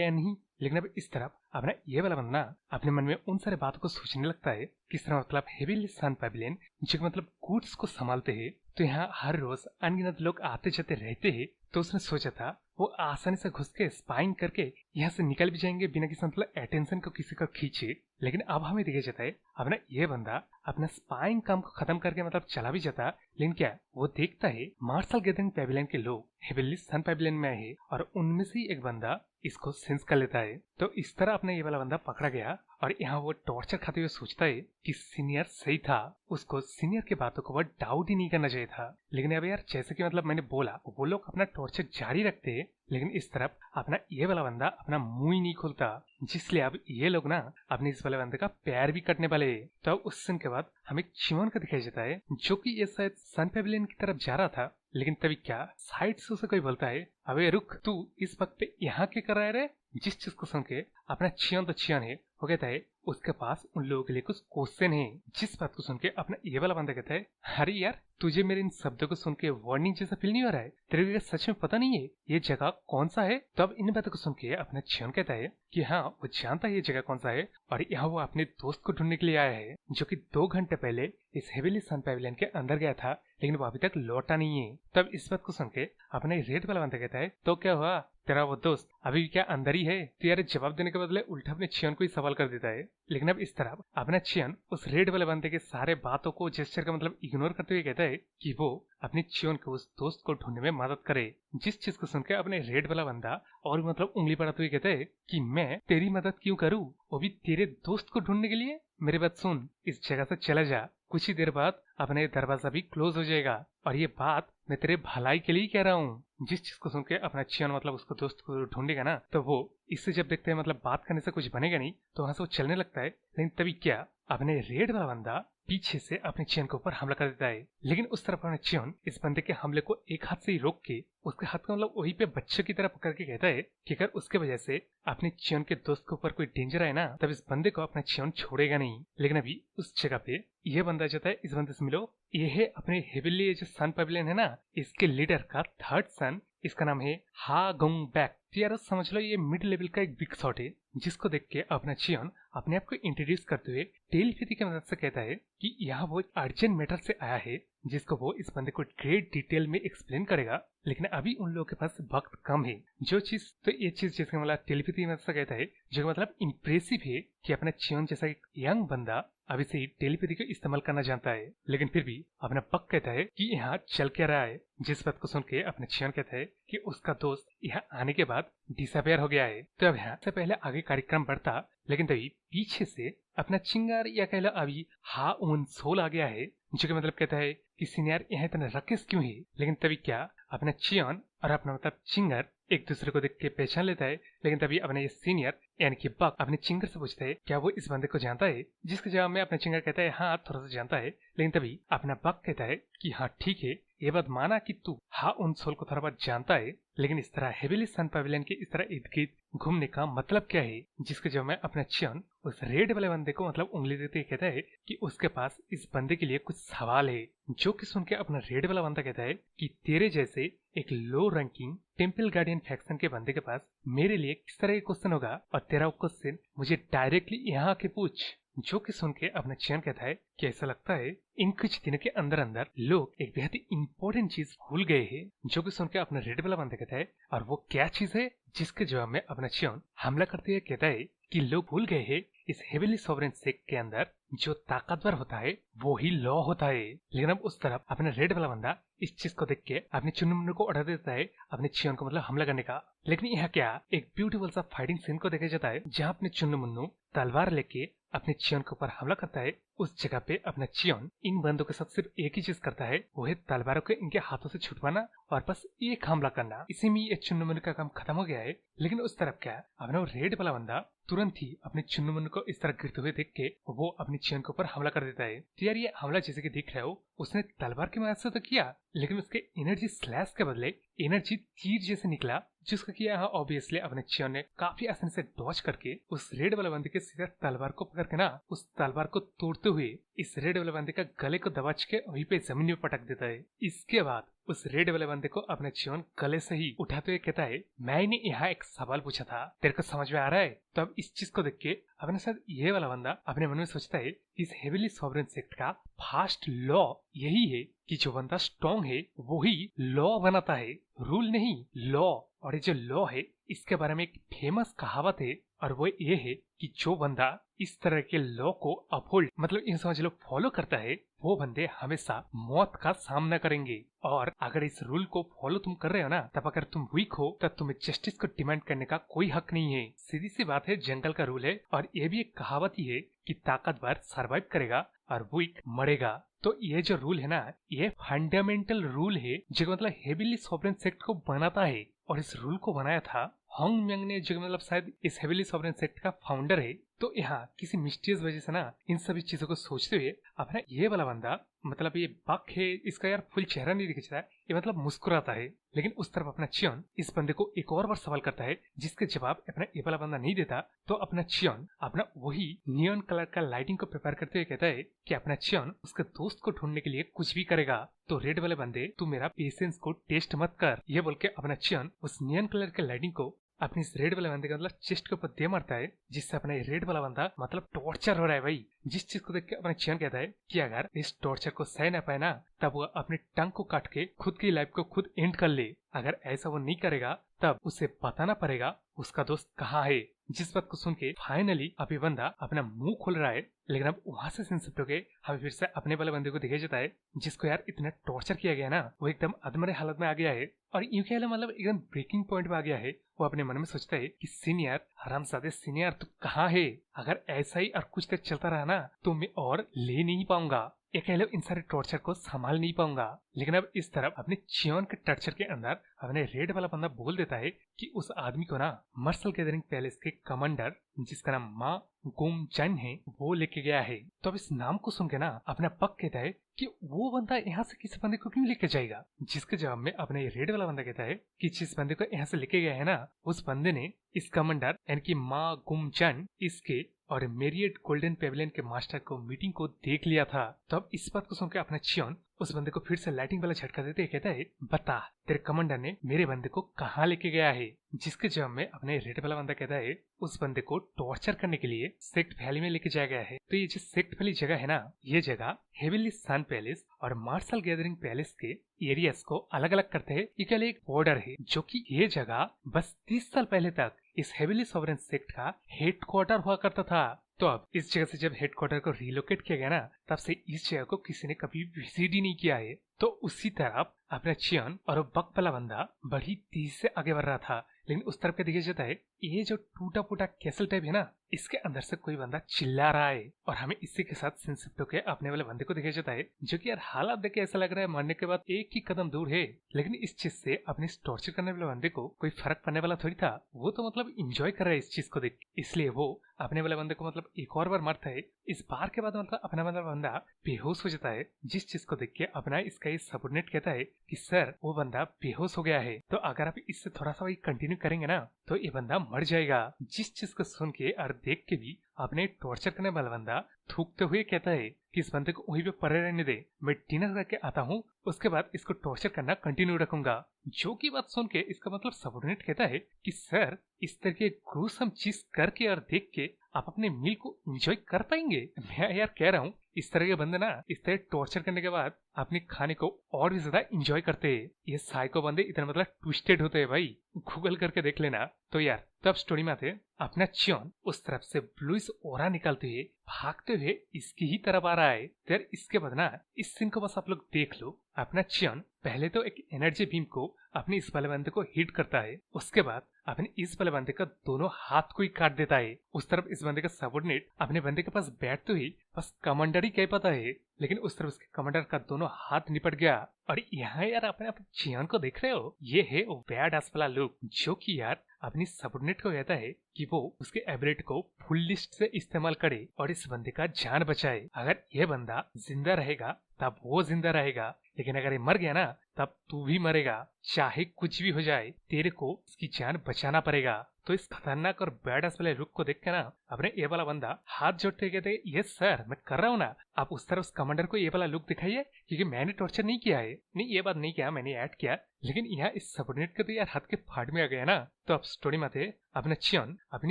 या नहीं। लेकिन अब इस तरफ अपना ये वाला बंदा अपने मन में उन सारे बातों को सोचने लगता है, किस तरह मतलब हेवीली सन पैविलियन जो कि मतलब गुड्स को संभालते हैं, तो यहाँ हर रोज अनगिनत लोग आते जाते रहते हैं। तो उसने सोचा था वो आसानी से घुस के स्पाइंग करके यहाँ से निकल भी जाएंगे बिना किसी मतलब अटेंशन को किसी का खींचे। लेकिन अब हमें दिखा जाता है अपना ये बंदा अपना स्पाइंग काम को खत्म करके मतलब चला भी जाता, लेकिन क्या वो देखता है मार्शल गैदरिंग पैविलियन के लोग हेविली सन पैविलियन में आए और उनमें से एक बंदा इसको सेंस कर लेता है। तो इस तरह अपना ये वाला बंदा पकड़ा गया और यहाँ वो टॉर्चर खाते हुए सोचता है कि सीनियर सही था, उसको सीनियर की बातों को वो डाउट ही नहीं करना चाहिए था। लेकिन अब यार जैसे कि मतलब मैंने बोला वो लोग अपना टॉर्चर जारी रखते हैं, लेकिन इस तरफ अपना ये वाला बंदा अपना मुंह ही नहीं खोलता, जिसलिए अब ये लोग ना अपने इस वाले बंदे का पैर भी कटने वाले है। तो अब उस सीन के बाद हमें चिमोन का दिखाई जाता है जो कि ये शायद सन पैविलियन की तरफ जा रहा था। लेकिन तभी क्या साइड से उसे कोई बोलता है, अबे रुक, तू इस वक्त पे यहाँ क्या कर रहा है रे। जिस चीज को सुन के अपना चियन तो चियन है, वो कहता है उसके पास उन लोगों के लिए कुछ क्वेश्चन है। जिस बात को सुन के अपना ये वाला बंदा कहता है, अरे यार तुझे मेरे इन शब्दों को सुन के वार्निंग जैसा फील नहीं हो रहा है? तेरे को सच में पता नहीं है ये जगह कौन सा है? तब इन बातों को सुन के अपना चियन कहता है कि हाँ वो जानता है ये जगह कौन सा है और यहाँ वो अपने दोस्त को ढूंढने के लिए आया है जो कि 2 घंटे पहले इस हेविली सन पैविलियन के अंदर गया था, लेकिन वो अभी तक लौटा नहीं है। तब इस बात को सुन के अपना रेड वाला बंदा कहता है, तो क्या हुआ, तेरा वो दोस्त अभी क्या अंदर ही है? तो यार जवाब देने के बदले उल्टा अपने चियन को ही सवाल कर देता है। लेकिन अब इस तरफ अपना चियन उस रेड वाले बंदे के सारे बातों को जेस्चर का मतलब इग्नोर करते हुए कहता है कि वो अपने चियन को उस दोस्त को ढूंढने में मदद करे। जिस चीज को सुनकर अपने रेड वाला बंदा और मतलब उंगली बढ़ाते हुए कहता है कि मैं तेरी मदद क्यों करूं, वो भी तेरे दोस्त को ढूंढने के लिए? मेरी बात सुन, इस जगह से चला जा, कुछ ही देर बाद अपने दरवाजा भी क्लोज हो जाएगा और ये बात मैं तेरे भलाई के लिए कह रहा हूँ। जिस चीज को सुन के अपना चियन मतलब उसको दोस्त को ढूंढेगा ना, तो वो इससे जब देखते हैं मतलब बात करने से कुछ बनेगा नहीं, तो वहां से वो चलने लगता है। लेकिन तभी क्या अपने रेड वाला बंदा पीछे से अपने चियन के ऊपर हमला कर देता है। लेकिन उस तरफ अपने चियन इस बंदे के हमले को एक हाथ से ही रोक के उसके हाथ को मतलब वहीं पे बच्चे की तरह पकड़ के कहता है कि अगर उसके वजह से अपने चियन के दोस्त के ऊपर कोई डेंजर आए ना, तब इस बंदे को अपना चियन छोड़ेगा नहीं। लेकिन अभी उस जगह पे ये बंदा जाता है, इस बंदे से मिलो, ये है अपने हेविली जो सन पैविलियन है ना, इसके लीडर का 3rd सन, इसका नाम है हा गोंग बैक। यार समझ लो ये मिड लेवल का एक बिग शॉट है, जिसको देख के अपना चियन अपने आप को इंट्रोड्यूस करते हुए टेलीपैथी की मदद से कहता है कि यहाँ वो एक अर्जेंट मैटर से आया है जिसको वो इस बंदे को ग्रेट डिटेल में एक्सप्लेन करेगा। लेकिन अभी उन लोगों के पास वक्त कम है। जो चीज तो ये चीज जिसका मतलब टेलीपैथी की मदद से कहता है जो मतलब इम्प्रेसिव है कि अपना चियन जैसा एक यंग बंदा अभी से ही टेलीपैथी को इस्तेमाल करना जानता है। लेकिन फिर भी अपना पक कहता है कि यहाँ चल क्या रहा है। जिस बात को सुन के अपने चियन कहता है कि उसका दोस्त यहाँ आने के बाद डिसअपेयर हो गया है। तो अब यहाँ से पहले आगे कार्यक्रम बढ़ता, लेकिन तभी पीछे से अपना चिंगार या कह लो अभी हा उन सोल आ गया है, जो कि मतलब कहता है कि सीनियर यहाँ इतना रकेस क्यों है। लेकिन तभी क्या अपना चियन और अपना मतलब चिंगर एक दूसरे को देख के पहचान लेता है। लेकिन तभी अपने ये सीनियर यानी कि बक अपने चिंगर से पूछता है क्या वो इस बंदे को जानता है, जिसके जवाब में अपना चिंगर कहता है हाँ थोड़ा सा जानता है। लेकिन तभी अपना बक कहता है कि हाँ ठीक है, ये बात माना कि तू हाँ उन सोल को थोड़ा बहुत जानता है, लेकिन इस तरह हेविली सन पैविलियन के इस तरह इर्द गिर्द घूमने का मतलब क्या है। जिसके जवाब में अपना चियन उस रेड वाले बंदे को मतलब उंगली देते कहता है कि उसके पास इस बंदे के लिए कुछ सवाल है। जो कि सुन के अपना रेड वाला बंदा कहता है कि तेरे जैसे एक लो रैंकिंग टेम्पल गार्डियन फैक्शन के बंदे के पास मेरे लिए किस तरह का क्वेश्चन होगा, और तेरा क्वेश्चन मुझे डायरेक्टली यहाँ आके पूछ। जो कि सुन के अपना चियन कहता है कि ऐसा लगता है इन कुछ दिनों के अंदर अंदर लोग एक बेहद ही इंपॉर्टेंट चीज भूल गए हैं। जो कि सुन के अपना रेड वाला बंदा कहता है और वो क्या चीज है, जिसके जवाब में अपना चियन हमला करते हुए कहता है कि लोग भूल गए हैं इस हेविली सॉवरेन सेक्ट के अंदर जो ताकतवर होता है वो ही लॉ होता है। लेकिन अब उस तरफ अपना रेड वाला बंदा इस चीज को देख के अपने चुन्नू मुन्नू को ऑर्डर देता है अपने चियन को मतलब हमला करने का। लेकिन यहाँ क्या एक ब्यूटीफुल सा फाइटिंग सीन को देखा जाता है जहाँ अपने चुन्नू मुन्नू तलवार लेके अपने चियन के ऊपर हमला करता है। उस जगह पे अपना चियन इन बंदों के साथ सिर्फ एक ही चीज करता है, वो है तलवारों को इनके हाथों से छुटवाना और बस एक हमला करना। इसी में ये चुन्नू मुन्नू का काम खत्म हो गया है। लेकिन उस तरफ क्या अपना वो रेड वाला बंदा तुरंत ही अपने चुन्नू मुन्नू को इस तरह गिरते हुए देख के वो अपने चियन के ऊपर हमला कर देता है। तो यार ये हमला जैसे कि दिख रहे हो उसने तलवार की मदद से तो किया, लेकिन उसके एनर्जी स्लैश के बदले एनर्जी तीर जैसे निकला, जिसका किया ऑब्वियसली अपने चियन ने काफी आसानी से डॉज करके उस रेड वाले बंदे के सीधा तलवार को पकड़ के ना उस तलवार को तोड़ते हुए इस रेड वाले बंदे का गले को दबाच के वहीं पे जमीन में पटक देता है। इसके बाद उस रेड वाले बंदे को अपने चियोन गले से ही उठाते हुए कहता है, मैंने यहाँ एक सवाल पूछा था, तेरे को समझ में आ रहा है? तो अब इस चीज को देख के अपने साथ ये वाला बंदा अपने मन में सोचता है, इस हेविली सॉवरेन सेक्ट का फास्ट लॉ यही है कि जो बंदा स्ट्रॉन्ग है वही लॉ बनाता है, रूल नहीं लॉ। और ये जो लॉ है इसके बारे में एक फेमस कहावत है, और वो ये है कि जो बंदा इस तरह के लॉ को अपहोल्ड मतलब इन समझ लो फॉलो करता है, वो बंदे हमेशा मौत का सामना करेंगे। और अगर इस रूल को फॉलो तुम कर रहे हो ना, तब अगर तुम वीक हो तब तुम्हें जस्टिस को डिमांड करने का कोई हक नहीं है। सीधी सी बात है, जंगल का रूल है। और ये भी एक कहावत ही है कि ताकतवर सरवाइव करेगा और वीक मरेगा। तो ये जो रूल है ना, ये फंडामेंटल रूल है जो मतलब हेविली सॉवरेन सेक्ट को बनाता है। और इस रूल को बनाया था होंग म्यांग ने, जो मतलब शायद इस हेविली सॉवरेन सेक्ट का फाउंडर है। तो यहाँ किसी मिस्टीरियस वजह से ना इन सभी चीजों को सोचते हुए अपना ये वाला बंदा, मतलब ये बक है, इसका यार फुल चेहरा नहीं दिखता है, ये मतलब मुस्कुराता है। लेकिन उस तरफ अपना चियोन इस बंदे को एक और बार सवाल करता है, जिसके जवाब अपना ये वाला बंदा नहीं देता। तो अपना चियोन अपना वही नियॉन कलर का लाइटिंग को प्रिपेयर करते हुए कहता है कि अपना चियोन उसके दोस्त को ढूंढने के लिए कुछ भी करेगा। तो रेड वाले बंदे, तू मेरा पेशेंस को टेस्ट मत कर, ये बोल के अपना चियोन उस नियॉन कलर के लाइटिंग को अपनी इस रेड वाला बंदे का मतलब चेस्ट के ऊपर दे मारता है, जिससे अपना ये रेड वाला बंदा मतलब टॉर्चर हो रहा है भाई। जिस चीज को देख के अपना चियोन कहता है कि अगर इस टॉर्चर को सह ना पाए ना, तब वो अपनी टंग को काट के खुद की लाइफ को खुद एंड कर ले। अगर ऐसा वो नहीं करेगा तब उसे बताना पड़ेगा उसका दोस्त कहाँ है। जिस बात को सुन के फाइनली अभी बंदा अपना मुंह खोल रहा है, लेकिन अब वहां से सिंसिप्ट होके हमें फिर से अपने वाले बंदे को दिखाई जाता है, जिसको यार इतना टॉर्चर किया गया ना, वो एकदम अधमरे हालत में आ गया है। और यूं कह लो मतलब एकदम ब्रेकिंग पॉइंट पे आ गया है। वो अपने मन में सोचता है कि सीनियर, हरामजादे सीनियर, तू कहाँ है? अगर ऐसा ही और कुछ तक चलता रहा ना तो मैं और ले नहीं पाऊंगा, ये कह लो इन सारे टॉर्चर को संभाल नहीं पाऊंगा। लेकिन अब इस तरफ अपने चियोन के टॉर्चर के अंदर अपने रेड वाला बंदा बोल देता है कि उस आदमी को ना मर्सल गैदरिंग पैलेस के कमांडर, जिसका नाम मा गुम चन है, वो लेके गया है। तो अब इस नाम को सुन के ना अपना पक कहता है कि वो बंदा यहाँ से किसी बंदे को क्यों लेके जाएगा। जिसके जवाब में अपने रेड वाला बंदा कहता है कि जिस बंदे को यहाँ से लेके गया है ना, उस बंदे ने इस कमांडर यानी कि मा गुम चन, इसके और मेरियट गोल्डन पेविलियन के मास्टर को मीटिंग को देख लिया था। तो अब इस बात को सुनकर अपना चियोन उस बंदे को फिर से लाइटिंग वाला झटका देते ही कहता है, बता तेरे कमांडर ने मेरे बंदे को कहाँ लेके गया है। जिसके जवाब में अपने रेड वाला बंदा कहता है उस बंदे को टॉर्चर करने के लिए सेक्ट वैली में लेके जाया गया है। तो ये जो सेक्ट वैली जगह है ना, ये जगह हेविली सन पैलेस और मार्शल गैदरिंग पैलेस के एरियाज को अलग अलग करते हैं। ये केवल एक बॉर्डर है, जो कि ये जगह बस 30 साल पहले तक इस हेविली सॉवरेन सेक्ट का हेडक्वार्टर हुआ करता था। तो अब इस जगह से जब हेडक्वार्टर को रिलोकेट किया गया ना, तब से इस जगह को किसी ने कभी विजिट ही नहीं किया है। तो उसी तरफ अपना चियोन और बक वाला बंदा बड़ी तेजी से आगे बढ़ रहा था। लेकिन उस तरफ पे देखा जाता है ये जो टूटा फूटा कैसल टाइप है ना, इसके अंदर से कोई बंदा चिल्ला रहा है। और हमें इसी के साथ सिंसिप्ट होकर अपने वाले बंदे को देखा जाता है, जो कि यार हालात देख के ऐसा लग रहा है मरने के बाद एक ही कदम दूर है। लेकिन इस चीज से अपने टॉर्चर करने वाले बंदे को कोई फर्क पड़ने वाला थोड़ी था। वो तो मतलब इंजॉय कर रहा है इस चीज को देख, इसलिए वो अपने वाले बंदे को मतलब एक और बार मारता है। इस बार के बाद मतलब अपना वाला बंदा बेहोश हो जाता है। जिस चीज को देख के अपना इसका ये सबऑर्डिनेट कहता है कि सर वो बंदा बेहोश हो गया है, तो अगर आप इससे थोड़ा सा वही कंटिन्यू करेंगे ना तो ये बंदा मर जाएगा। जिस चीज को सुन के और देख के भी अपने टॉर्चर करने वाला बंदा थूकते हुए कहता है कि इस बंदे को वहीं पे पड़े रहने दे, मैं डिनर करके आता हूँ, उसके बाद इसको टॉर्चर करना कंटिन्यू रखूंगा। जो की बात सुन के इसका मतलब सबऑर्डिनेट कहता है कि सर इस तरह के ग्रूसम चीज करके और देख के आप अपने मील को एंजॉय कर पाएंगे? मैं यार कह रहा हूँ इस तरह के बंदे ना इस तरह टॉर्चर करने के बाद अपने खाने को और भी ज्यादा एंजॉय करते हैं। ये साइको बंदे इतना मतलब ट्विस्टेड होते हैं भाई, गूगल करके देख लेना। तो यार तब स्टोरी में आते अपना चियोन उस तरफ से ब्लूइस ओरा निकालते हुए भागते हुए इसकी ही तरफ आ रहा है। तो यार इसके बाद ना इस सीन को बस आप लोग देख लो। अपना चियोन पहले तो एक एनर्जी बीम को अपने इस वाले बंदे को हिट करता है, उसके बाद अपने इस वाले बंदे का दोनों हाथ को ही काट देता है। उस तरफ इस बंदे का सबऑर्डिनेट अपने बंदे के पास बैठते ही बस कमांडर ही कह पाता है, लेकिन उस तरफ उसके कमांडर का दोनों हाथ निपट गया। और यहाँ यार अपने आप चियोन को देख रहे हो, ये है वो बैड एस वाला लुक, जो कि यार अपनी सबऑर्डिनेट को कहता है कि वो उसके एबिलिटी को फुल लिस्ट से इस्तेमाल करे और इस बंदे का जान बचाए। अगर ये बंदा जिंदा रहेगा तब वो जिंदा रहेगा, लेकिन अगर ये मर गया ना तब तू भी मरेगा, चाहे कुछ भी हो जाए तेरे को इसकी जान बचाना पड़ेगा। तो इस खतरनाक और बैडस वाले रुख को देख के ना अपने ये वाला बंदा हाथ जोड़ते कहते, यस सर मैं कर रहा हूँ ना, आप उस तरह उस कमांडर को ये वाला लुक दिखाइए, क्योंकि मैंने टॉर्चर नहीं किया है, नहीं ये बात नहीं किया, मैंने ऐड किया। लेकिन यहाँ इस सबऑर्डिनेट के तो यार हाथ के फाड़ में आ गया ना। तो अब स्टोरी में थे अपने चियन अपनी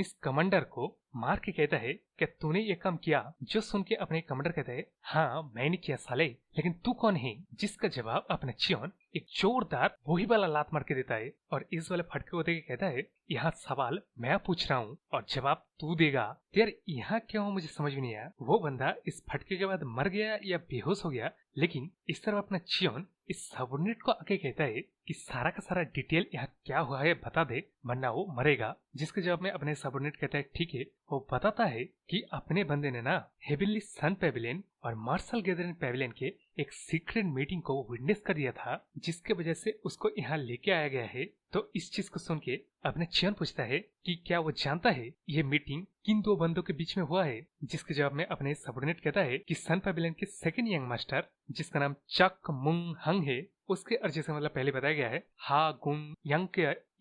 इस कमांडर को मार के कहता है कि तूने ये काम किया। जो सुन के अपने कमांडर कहता है, हाँ मैंने किया साले, लेकिन तू कौन है? जिसका जवाब अपने चियन एक जोरदार वही वाला लात मार के देता है और इस वाले फटके को देके कहता है, यहाँ सवाल मैं पूछ रहा हूँ और जवाब तू देगा। यार यहाँ क्या हो मुझे समझ में नहीं आया। वो बंदा इस फटके के बाद मर गया या बेहोश हो गया, लेकिन इस तरह अपना चियन इस सबऑर्डिनेट को आके कहता है कि सारा का सारा डिटेल यहाँ क्या हुआ है बता दे, वरना वो मरेगा। जिसके जवाब में अपने सबऑर्डिनेट कहता है ठीक है। वो बताता है कि अपने बंदे ने ना हेवनली सन पेविलियन और मार्शल गैदरिंग पेविलियन के एक सीक्रेट मीटिंग को विटनेस कर दिया था, जिसके वजह से उसको यहाँ लेके आया गया है। तो इस चीज को सुन के अपने चियन पूछता है कि क्या वो जानता है ये मीटिंग किन दो बंदों के बीच में हुआ है। जिसके जवाब में अपने सबऑर्डिनेट कहता है कि सन पेविलियन के सेकंड यंग मास्टर जिसका नाम चक मुंग हंग है, उसके अर्जे से मतलब पहले बताया गया है हा गुंग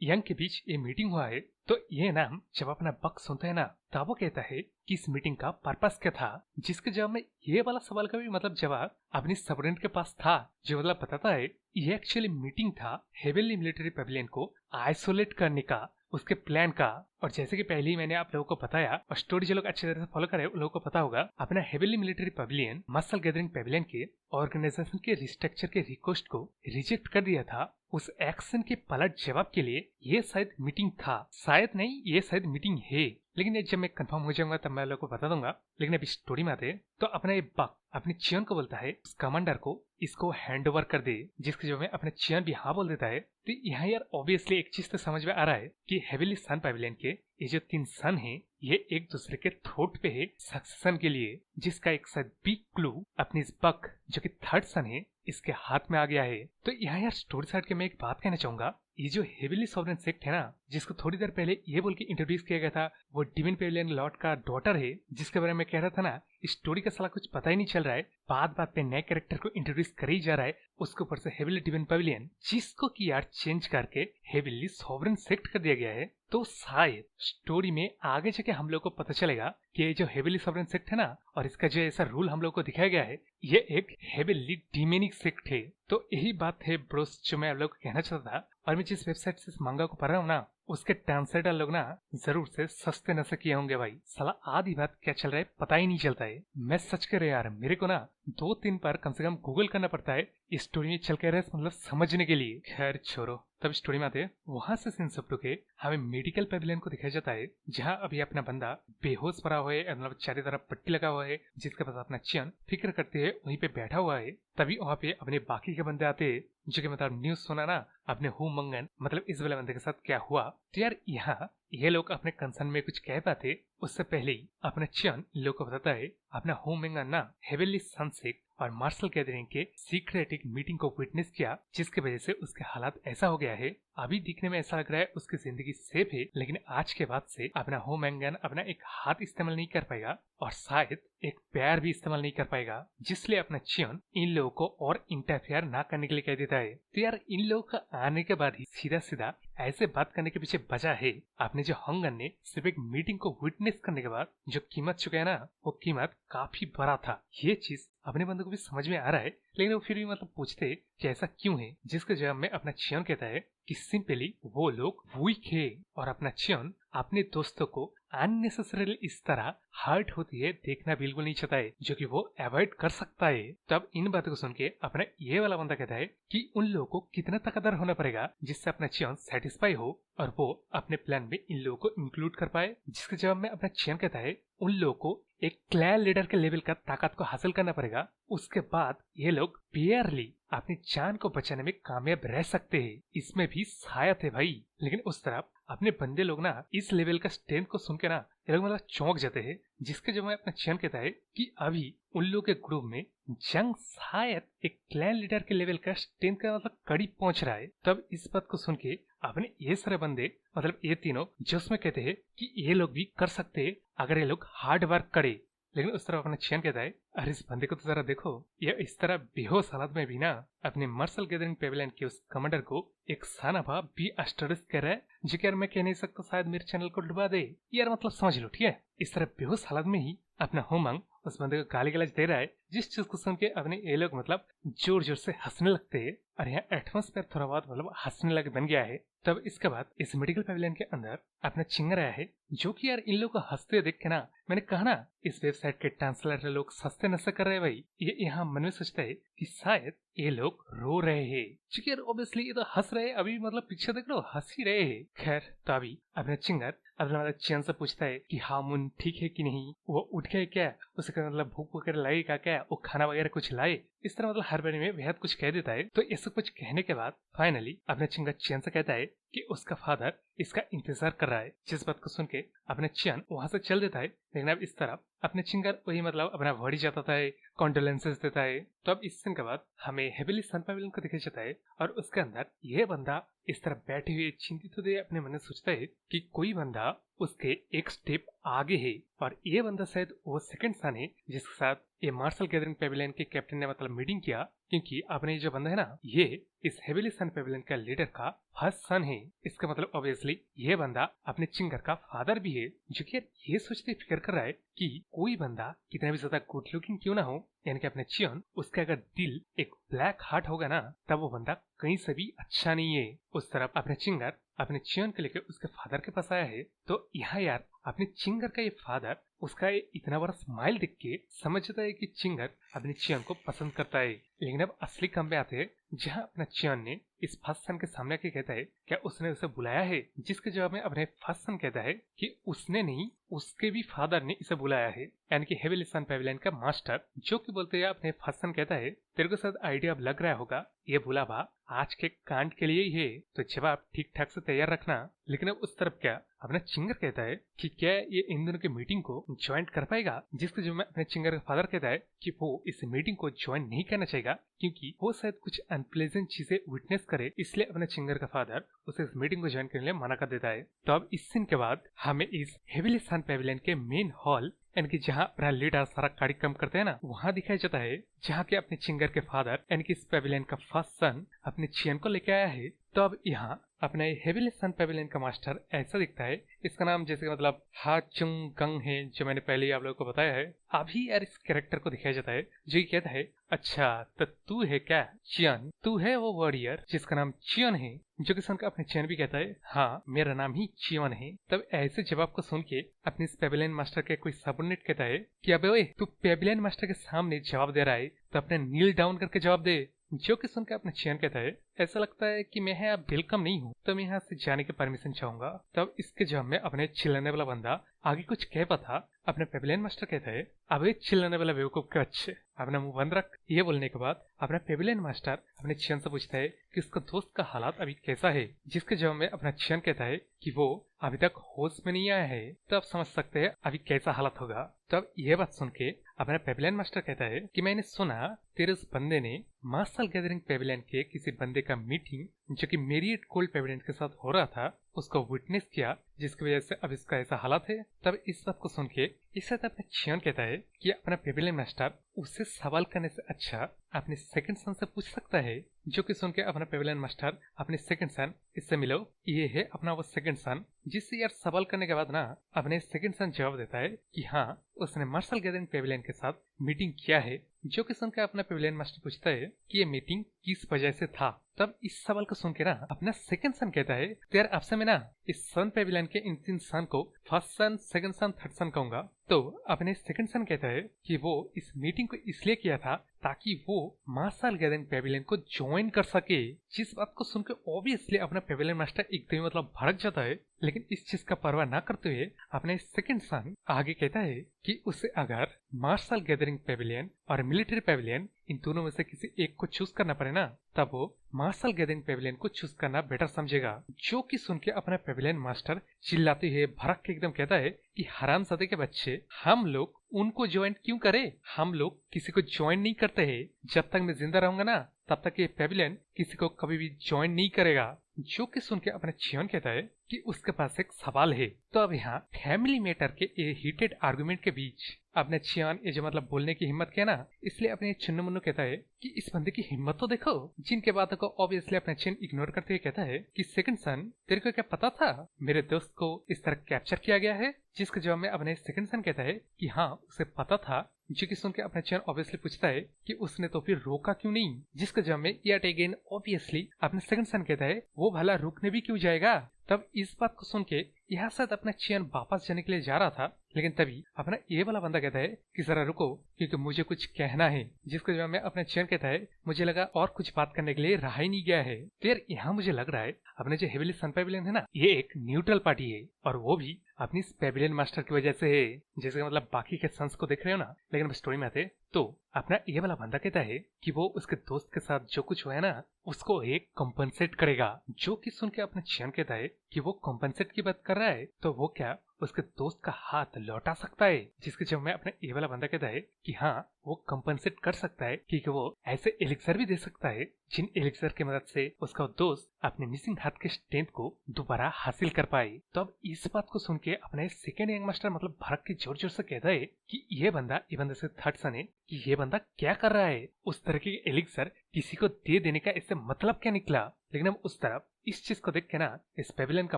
यंग के बीच ये मीटिंग हुआ है। तो ये नाम जब अपना बक सुनता है ना तब वो कहता है कि इस मीटिंग का पर्पस क्या था। जिसके जवाब में ये वाला सवाल का भी मतलब जवाब अपनी सबऑर्डिनेट के पास था, जो मतलब बताता है ये एक्चुअली मीटिंग था हेवनली मिलिट्री पेविलियन को आइसोलेट करने का, उसके प्लान का। और जैसे कि पहले ही मैंने आप लोगों को बताया और स्टोरी जो लोग अच्छी तरह से फॉलो करे उन लोगों को पता होगा, अपना heavenly military Pavilion muscle gathering Pavilion के ऑर्गेनाइजेशन के रिस्ट्रक्चर के रिक्वेस्ट को रिजेक्ट कर दिया था। उस एक्शन के पलट जवाब के लिए ये शायद मीटिंग था, शायद नहीं ये शायद मीटिंग है, लेकिन जब मैं कंफर्म हो जाऊंगा तब मैं लोगों को बता दूंगा। लेकिन अभी स्टोरी में आते तो अपना ये बक अपने चियन को बोलता है उस कमांडर को इसको हैंड ओवर कर दे, जिसके जवाब में अपने चियन भी हाँ बोल देता है। तो यहाँ यार ऑब्वियसली एक चीज तो समझ में आ रहा है कि हेवनली सन पेविलियन के ये जो 3 सन हैं ये एक दूसरे के थ्रोट पे है सक्सेशन के लिए, जिसका एक शायद बिग क्लू अपनी इस बक जो कि 3rd सन है इसके हाथ में आ गया है। तो यहाँ यार स्टोरी साइड के मैं एक बात कहना चाहूंगा, ये जो हेवनली सॉवरेन सेक्ट है ना जिसको थोड़ी देर पहले ये बोल के इंट्रोड्यूस किया गया था वो डिविन पेविलियन लॉर्ड का डॉटर है, जिसके बारे में कह रहा था ना स्टोरी का साला कुछ पता ही नहीं चल रहा है, बात बात पे नए कैरेक्टर को इंट्रोड्यूस कर ही जा रहा है, उसके ऊपर से हेवनली डिविन पेविलियन जिसको की यार चेंज करके हेवनली सॉवरेन सेक्ट कर दिया गया है। तो शायद स्टोरी में आगे जाके हम लोग को पता चलेगा कि ये जो हेवनली सॉवरेन सेक्ट है ना और इसका जो ऐसा रूल हम लोग को दिखाया गया है ये एक हेवनली डिमेनिक सेक्ट है। तो यही बात है ब्रोस जो मैं आप लोग को कहना चाहता था। और मैं जिस वेबसाइट से इस मांगा को पढ़ रहा हूँ ना उसके ट्रांसलेटर लोग ना जरूर से सस्ते नशे किए होंगे भाई, साला आधी बात क्या चल रहा है पता ही नहीं चलता है। मैं सच कह रहा यार मेरे को ना 2-3 बार कम से कम गूगल करना पड़ता है इस स्टोरी में चल के रहे मतलब समझने के लिए। खैर छोड़ो, तब स्टोरी में आते वहां से सीन सब रुके हमें मेडिकल पेविलियन को दिखाया जाता है जहाँ अभी अपना बंदा बेहोश पड़ा हुआ है, मतलब चारों तरफ पट्टी लगा हुआ है, जिसके पास अपना चियन फिक्र करते हुए वहीं पे बैठा हुआ है। तभी वहाँ पे अपने बाकी के बंदे आते जो कि मतलब न्यूज सुना ना अपने हु मंगन मतलब इस वाले बंदे के साथ क्या हुआ। तो यार यहाँ ये लोग अपने कंसर्न में कुछ कह पाते उससे पहले ही अपना चियन लोग को बताता है अपना हु मंगन ना हेवनली सनसेट और मार्शल गैदरिंग के सीक्रेट एक मीटिंग को विटनेस किया, जिसके वजह से उसके हालात ऐसा हो गया है। अभी दिखने में ऐसा लग रहा है उसकी जिंदगी सेफ है, लेकिन आज के बाद से अपना हो मैंगन अपना एक हाथ इस्तेमाल नहीं कर पाएगा और शायद एक पैर भी इस्तेमाल नहीं कर पाएगा, जिसलिए अपना चियन इन लोगों को और इंटरफेयर ना करने के लिए कह देता है। तो यार इन लोगों का आने के बाद ही सीधा सीधा ऐसे बात करने के पीछे वजह है आपने जो हंगन ने सिर्फ एक मीटिंग को विटनेस करने के बाद जो कीमत चुका है ना वो कीमत काफी बड़ा था। ये चीज अपने बंदों को भी समझ में आ रहा है, लेकिन वो फिर भी मतलब पूछते कि ऐसा क्यों है, जिसके जवाब में अपना चियन कहता है कि सिंपली वो लोग वीक है और अपना चियन अपने दोस्तों को अननेसेसरीली इस तरह हर्ट होती है देखना बिल्कुल नहीं चाहता है, जो कि वो अवॉइड कर सकता है। तब इन बातों को सुन के अपना ये वाला बंदा कहता है कि उन लोगों को कितना ताकतवर होना पड़ेगा जिससे अपना चियन सेटिस्फाई हो और वो अपने प्लान में इन लोगों को इंक्लूड कर पाए। जिसके जवाब में अपना चियन कहता है उन लोगों को एक क्लैन लीडर के लेवल का ताकत को हासिल करना पड़ेगा, उसके बाद ये लोग बेयरली अपनी जान को बचाने में कामयाब रह सकते हैं। इसमें भी शायद है भाई, लेकिन उस तरफ अपने बंदे लोग ना इस लेवल का स्ट्रेंथ को सुन के ना ये लोग मतलब चौंक जाते हैं। जिसके जो मैं अपना चियन कहता है कि अभी उन लोगों के ग्रुप में जंग शायद एक क्लैन लीडर के लेवल का स्ट्रेंथ का मतलब कड़ी पहुंच रहा है। तब इस बात को सुन के अपने ये सारे बंदे मतलब ये तीनों जो उसमें कहते हैं कि ये लोग भी कर सकते हैं अगर ये लोग हार्ड वर्क करे। लेकिन उस तरफ अपना चियन कहता है, अरे इस बंदे को तो जरा देखो, ये इस तरह बेहोश हालत में भी ना अपने मार्शल गैदरिंग पेविलियन के उस कमांडर को एक सानाबा बी एस्टरिस्क कह रहा है, जो कि यार मैं कह नहीं सकता, शायद मेरे चैनल को डुबा दे यार, मतलब समझ लो, ठीक है। इस तरह बेहोश हालत में ही अपना होमंग उस बंदे को गाली गलौज दे रहा है, जिस चीज को सुन के अपने ये लोग मतलब जोर जोर से हंसने लगते हैं, और यहाँ एटमॉस्फेयर थोड़ा बहुत मतलब हंसने लग बन गया है। तब इसके बाद इस मेडिकल पेविलियन के अंदर अपना चिंगर आया है, जो कि यार इन लोगों को हंसते देख के ना, मैंने कहा ना इस वेबसाइट के ट्रांसलेटर लोग सस्ते नशे कर रहे हैं भाई। ये यहाँ मन में सोचता है कि शायद ये लोग रो रहे हैं, क्योंकि यार ऑब्वियसली ये तो हंस रहे हैं, अभी मतलब पीछे देख लो हंस ही रहे हैं। खैर तो अभी अपना चिंगर अपना मतलब चियन से पूछता है कि हाँ मुन ठीक है कि नहीं, वो उठ गए क्या, उसे मतलब भूख वगैरह लगेगा क्या, वो खाना वगैरह कुछ लाए, इस तरह मतलब हर बारे में बेहद कुछ कह देता है। तो ऐसा कुछ कहने के बाद फाइनली अपना चिंगर चियन से कहता है कि उसका फादर इसका इंतजार कर रहा है, जिस बात को सुन के अपने चियन वहां से चल देता है। लेकिन अब इस तरफ अपने चिंगर वही मतलब अपना वर्डी जाता है, कॉन्डोलेंसेस देता है। तो अब इस सीन के बाद हमें हेविली सन पेविलियन को दिखाया जाता है, और उसके अंदर यह बंदा इस तरह बैठे हुए चिंतित होते अपने मन में सोचता है कि कोई बंदा उसके एक स्टेप आगे है, और ये बंदा शायद वो सेकंड सन है जिसके साथ ये मार्शल गैदरिंग पेविलियन के कैप्टन ने मतलब मीटिंग किया, क्योंकि अपने जो बंदा है ना, ये इस हेविली सन पेविलियन का लीडर का फर्स्ट सन है। इसका मतलब ऑब्वियसली ये बंदा अपने चिंगर का फादर भी है, जो कि ये सोचते फिक्र कर रहा है कि कोई बंदा कितना भी ज्यादा गुड लुकिंग क्यों ना हो, यानी कि अपने चियन, उसका अगर दिल एक ब्लैक हार्ट होगा ना, तब वो बंदा कहीं से भी अच्छा नहीं है। उस तरफ अपने चिंगर अपने चियन के लेकर उसके फादर के पास आया है। तो यहाँ यार अपने चिंगर का ये फादर उसका ये इतना बड़ा स्माइल देख के समझ जाता है कि चिंगर अपने चियन को पसंद करता है। लेकिन अब असली काम में आते हैं, जहाँ अपना चियन ने इस फर्स्ट सन के सामने आके कहता है क्या उसने उसे बुलाया है, जिसके जवाब में अपने फर्स्ट सन कहता है कि उसने नहीं, उसके भी फादर ने इसे बुलाया है, यानी कि हेविली सन पेविलियन का मास्टर। जो कि बोलते हैं अपने फर्स्ट सन कहता है तेरे को शायद आइडिया अब लग रहा होगा, ये बुलावा आज के कांड के लिए ही है, तो जवाब ठीक ठाक से तैयार रखना। लेकिन अब उस तरफ क्या अपना चिंगर कहता है कि क्या ये इन दोनों की मीटिंग को ज्वाइन कर पाएगा, जिसके जो में अपने चिंगर का फादर कहता है कि वो इस मीटिंग को ज्वाइन नहीं करना चाहेगा, क्योंकि वो शायद कुछ अनप्लेजेंट चीजें विटनेस करे, इसलिए अपने चिंगर का फादर उसे इस मीटिंग को ज्वाइन करने के लिए मना कर देता है। तो अब इस सीन के बाद हमें इस हेविली सन पेविलियन के मेन हॉल, यानी कि जहाँ अपना लीडर सारा कार्यक्रम करते हैं ना, वहाँ दिखाया जाता है, जहाँ के अपने चिंगर के फादर यानी कि इस पेविलियन का फर्स्ट सन अपने चियन को लेके आया है। तो अब यहाँ अपना ये हेविली सन पेविलियन का मास्टर ऐसा दिखता है, इसका नाम जैसे मतलब हा चुंग गंग है, जो मैंने पहले ही आप लोगों को बताया है। अभी यार इस कैरेक्टर को दिखाया जाता है, जो ये कहता है अच्छा तो तू है क्या चियन, तू है वो वॉरियर जिसका नाम चियन है, जो कि सुनकर अपने चियन भी कहता है हाँ मेरा नाम ही चियन है। तब ऐसे जवाब को सुन के अपने इस पेविलियन मास्टर के कोई सबऑर्डिनेट कहता है कि अबे ओए तू पेविलियन मास्टर के सामने जवाब दे रहा है, तो अपने नील डाउन करके जवाब दे। जो कि सुनकर अपने चियन कहता है ऐसा लगता है कि मैं अब वेलकम नहीं हूँ, तो मैं यहाँ से जाने की परमिशन चाहूंगा। तब इसके जवाब में अपने चिल्लाने वाला बंदा आगे कुछ कह पाता, अपने पेविलियन मास्टर कहता है अब ये चिल्लाने वाला बेवकूफ का अच्छे अपना मुंह बंद रख। ये बोलने के बाद अपना पेविलियन मास्टर अपने चियन से पूछता है कि उसका दोस्त का हालात अभी कैसा है, जिसके जवाब में अपना चियन कहता है कि वो अभी तक होश में नहीं आया है, तो आप समझ सकते हैं अभी कैसा हालत होगा। तब ये बात सुन के अपना पेविलियन मास्टर कहता है कि मैंने सुना तेरे उस बंदे ने मार्शल गैदरिंग पेविलियन के किसी बंदे का मीटिंग जो कि मेरिएट कोल्ड पेविलियन के साथ हो रहा था उसको विटनेस किया, जिसकी वजह से अब इसका ऐसा हालत है। तब इस बात को सुन के इससे अपना चियन कहता है कि अपना पेविलियन मास्टर उससे सवाल करने से अच्छा अपने सेकंड सन से पूछ सकता है। जो कि सुन के अपना पेविलियन मास्टर अपने सेकंड सन इससे मिलो, ये है अपना वो सेकंड सन, जिससे यार सवाल करने के बाद ना अपने सेकंड सन जवाब देता है कि हाँ उसने मार्शल गैदरिंग पेविलियन के साथ मीटिंग किया है। जो कि सुनकर अपना पेविलियन मास्टर पूछता है कि ये मीटिंग किस वजह से था। तब इस सवाल को सुन के ना अपना सेकंड सन कहता है तो यार आपसे मैं ना इस सन पेविलियन के इन 3 सन को फर्स्ट सन, सेकंड सन, थर्ड सन कहूंगा। तो अपने सेकंड सन कहता है कि वो इस मीटिंग को इसलिए किया था ताकि वो मार्शल गैदरिंग पेविलियन को ज्वाइन कर सके। जिस बात को सुनकर ऑब्वियसली अपना पेविलियन मास्टर एकदम मतलब भड़क जाता है, लेकिन इस चीज का परवाह ना करते हुए अपने सेकंड सन आगे कहता है कि उसे अगर मार्शल गैदरिंग पेविलियन और मिलिट्री पेविलियन इन दोनों में से किसी एक को चूज करना पड़े ना, तब वो मार्शल गैदरिंग पेविलियन को चूज करना बेटर समझेगा। जो कि सुन के अपना पेविलियन मास्टर चिल्लाते हुए भड़क के एकदम कहता है कि हरामजादे के बच्चे, हम लोग उनको ज्वाइन क्यों करें, हम लोग किसी को ज्वाइन नहीं करते हैं। जब तक मैं जिंदा रहूंगा ना तब तक ये पेविलियन किसी को कभी भी ज्वाइन नहीं करेगा। जो कि सुन के अपने चियन कहता है कि उसके पास एक सवाल है। तो अब यहाँ फैमिली मैटर के हीटेड आर्गुमेंट के बीच अपने चियान ये जो मतलब बोलने की हिम्मत किया ना, इसलिए अपने चुन्नू मुन्नू कहता है कि इस बंदे की हिम्मत तो देखो, जिनके बातों को ऑब्वियसली अपने चिन इग्नोर करते हुए कहता है कि सेकंड सन, तेरे को क्या पता था मेरे दोस्त को इस तरह कैप्चर किया गया है? जिसके जवाब में अपने सेकंड सन कहता है कि हाँ उसे पता था। जो कि सुन के अपने चियान ऑब्वियसली पूछता है कि उसने तो फिर रोका क्यों नहीं? जिसके जवाब में येट अगेन ऑब्वियसली अपने सेकंड सन कहता है वो भला रुकने भी क्यों जाएगा? तब इस बात को सुन के यहाँ शायद अपना चियान वापस जाने के लिए जा रहा था, लेकिन तभी अपना ये वाला बंदा कहता है कि जरा रुको क्योंकि मुझे कुछ कहना है। जिसके जवाब में अपना चियान कहता है मुझे लगा और कुछ बात करने के लिए रहा ही नहीं गया है। तो यार यहाँ मुझे लग रहा है अपने जो हेविली सन पेविलियन है ना, ये एक न्यूट्रल पार्टी है और वो भी अपनी पेविलियन मास्टर की वजह से है। जैसे मतलब बाकी के सन्स को देख रहे हो ना, लेकिन अब स्टोरी में आते तो अपना ये वाला बंदा कहता है कि वो उसके दोस्त के साथ जो कुछ हुआ है ना उसको एक कॉम्पनसेट करेगा। जो कि सुन के अपने चियान कहता है कि वो कॉम्पनसेट की बात कर रहा है तो वो क्या उसके दोस्त का हाथ लौटा सकता है? जिसके जब मैं अपने ये वाला बंदा कहता है कि हाँ वो कॉम्पनसेट कर सकता है क्योंकि वो ऐसे एलिक्सर भी दे सकता है जिन एलिक्सर की मदद से उसका दोस्त अपने मिसिंग हाथ के स्ट्रेंथ को दोबारा हासिल कर पाए। तो अब इस बात को सुन के अपने सेकेंड यंग मास्टर मतलब भरत के जोर जोर से कहता है कि ये बंदा से थर्ड सन है कि ये बंदा क्या कर रहा है? उस तरह के एलिक्सर किसी को दे देने का इससे मतलब क्या निकला? लेकिन अब उस तरफ इस चीज को देख के ना इस पेविलियन का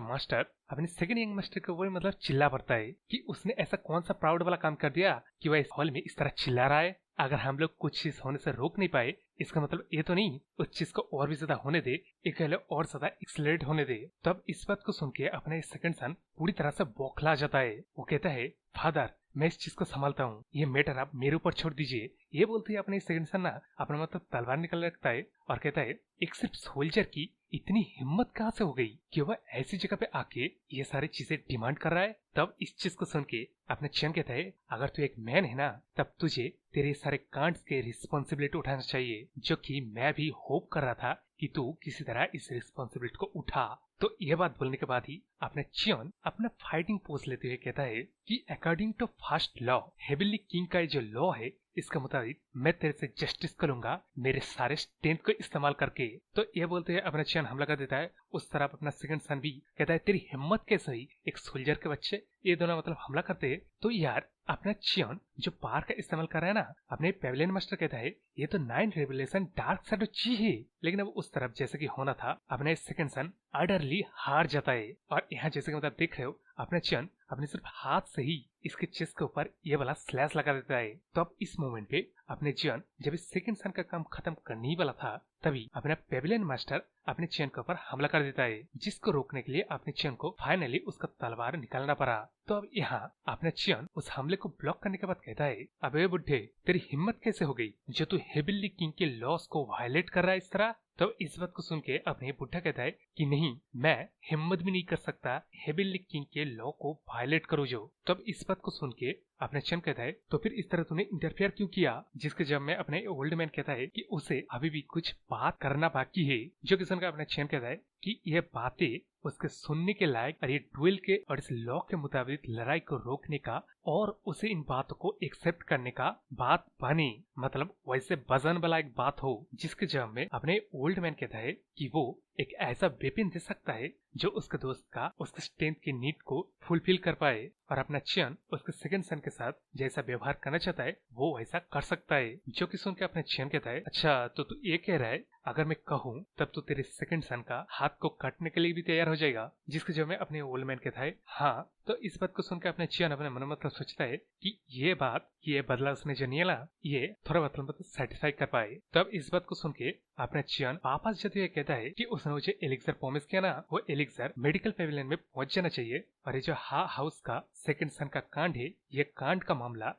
मास्टर अपने सेकंड यंग मास्टर को वही मतलब चिल्ला पड़ता है कि उसने ऐसा कौन सा प्राउड वाला काम कर दिया कि वह इस हॉल में इस तरह चिल्ला रहा है। अगर हम लोग कुछ चीज होने से रोक नहीं पाए इसका मतलब ये तो नहीं उस चीज को और भी ज्यादा होने दे, एक और ज्यादा एक्सलेट होने दे। तब इस बात को सुन के अपना सेकंड सन पूरी तरह से बौखला जाता है। वो कहता है फादर मैं इस चीज को संभालता हूँ, ये मैटर आप मेरे ऊपर छोड़ दीजिए। ये बोलते ही अपने सेकंड सन ना अपना मतलब तलवार निकल रखता है और कहता है एक सिर्फ सोल्जर की इतनी हिम्मत कहाँ से हो गई कि वह ऐसी जगह पे आके ये सारी चीजें डिमांड कर रहा है? तब इस चीज को सुन के अपने चियान कहता है अगर तू एक मैन है ना तब तुझे तेरे सारे कांड्स के रिस्पॉन्सिबिलिटी उठाना चाहिए, जो कि मैं भी होप कर रहा था कि तू किसी तरह इस रिस्पॉन्सिबिलिटी को उठा। तो यह बात बोलने के बाद ही अपने चियान अपना फाइटिंग पोज लेते हुए कहता है कि अकॉर्डिंग टू फर्स्ट लॉ हेविली किंग का जो लॉ है इसके मुताबिक मैं तेरे से जस्टिस करूंगा मेरे सारे स्ट्रेंथ को इस्तेमाल करके। तो ये बोलते हुए अपना चियान हमला कर देता है। उस तरफ अपना सेकंड सन भी कहता है तेरी हिम्मत कैसे हुई एक सोल्जर के बच्चे? ये दोनों मतलब हमला करते हैं। तो यार अपना चियान जो पावर का इस्तेमाल कर रहा है ना, अपने पेविलियन मास्टर कहता है ये तो 9 रेवलेशन डार्क शैडो ची है। लेकिन अब उस तरफ जैसे कि होना था अपना सेकंड सन अडरली हार जाता है और यहाँ जैसे कि मतलब देख रहे हो अपना चियान अपने सिर्फ हाथ से ही इसके चेस्ट के ऊपर ये वाला स्लैश लगा देता है। तो अब इस मोमेंट पे अपने चियान जब इस सेकंड सन का काम खत्म करने ही वाला था तभी अपना पेविलियन मास्टर अपने चियान के ऊपर हमला कर देता है, जिसको रोकने के लिए अपने चियान को फाइनली उसका तलवार निकालना पड़ा। तो अब यहाँ अपना चियान उस हमले को ब्लॉक करने के बाद कहता है अबे बुड्ढे तेरी हिम्मत कैसे हो गई जो तू हेविली किंग के लॉस को वायलेट कर रहा है इस तरह? तो इस बात को सुन के अपने बुढ़ा कहता है कि नहीं मैं हिम्मत भी नहीं कर सकता हेविली किंग के लॉ को वायलेट करो जो। तब इस बात को सुन के अपने चियान कहता है तो फिर इस तरह तूने इंटरफेयर क्यों किया? जिसके जब में अपने ओल्ड मैन कहता है कि उसे अभी भी कुछ बात करना बाकी है। जो कि सुनकर अपने चियान कहता है कि ये बातें उसके सुनने के लायक और ये ड्यूल के और इस लॉ के मुताबिक लड़ाई को रोकने का और उसे इन बातों को एक्सेप्ट करने का बात बने, मतलब वैसे वजन वाला एक बात हो। जिसके जवाब में अपने ओल्ड मैन कहता है कि वो एक ऐसा वेपन दे सकता है जो उसके दोस्त का उसके स्ट्रेंथ की नीड को फुलफिल कर पाए और अपना चियान उसके सेकंड सन के साथ जैसा व्यवहार करना चाहता है वो वैसा कर सकता है। जो कि सुन के अपने चियान कहता है अच्छा तो तू ये कह रहा है अगर मैं कहूँ तब तो तेरे सेकंड सन का हाथ को काटने के लिए भी तैयार हो जाएगा? जिसके जवाब में अपने ओल्ड मैन कहता है हाँ। तो इस बात को सुनकर अपने चियान अपने मन मतलब सोचता है कि ये बात कि ये बदला उसने जो निकला ये थोड़ा मतलब सेटिस्फाई कर पाए। तब इस बात को सुन के अपने चियान वापस जाते हुए कहता है कि उसने मुझे एलिक्सर प्रॉमिस किया ना, वो एलिक्सर मेडिकल पेविलियन में पहुंच जाना चाहिए और ये जो हाउस का सेकंड सन का कांड है ये कांड का मामला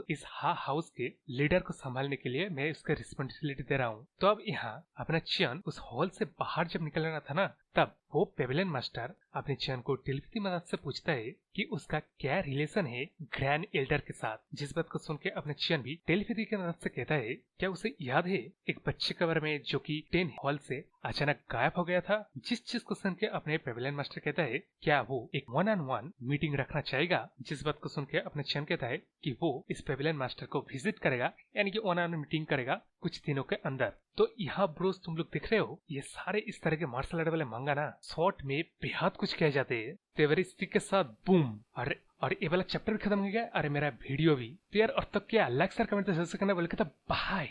इस हाउस के लीडर को संभालने के लिए मैं उसका रिस्पॉन्सिबिलिटी दे रहा हूँ। तो अब यहाँ अपना चियान उस हॉल से बाहर जब निकलना था ना तब वो पेविलियन मास्टर अपने चियान को टेलीपैथी मदद से पूछता है कि उसका क्या रिलेशन है ग्रैंड एल्डर के साथ। जिस बात को सुन के अपने चियान भी टेलीपैथी की मदद से कहता है क्या उसे याद है एक बच्चे के बारे में जो कि 10 हॉल से अचानक गायब हो गया था? जिस चीज को सुन के अपने पेविलियन मास्टर कहता है क्या वो एक 1-on-1 मीटिंग रखना चाहेगा? जिस बात को सुन के अपने चियान कहता है कि वो इस पेविलियन मास्टर को विजिट करेगा यानी कि 1-on-1 मीटिंग करेगा कुछ दिनों के अंदर। तो यहाँ ब्रोस तुम लोग दिख रहे हो, ये सारे इस तरह के मार्शल आर्ट वाले मांगा ना शॉर्ट में बेहद कुछ कह जाते हैं। तेवरी स्टिक के साथ बूम। अरे और ये वाला चैप्टर भी खत्म हो गया। अरे मेरा वीडियो भी। तो यार अब तक क्या लाइक शेयर कमेंट तो जरूर से करना, बोल के था बाय।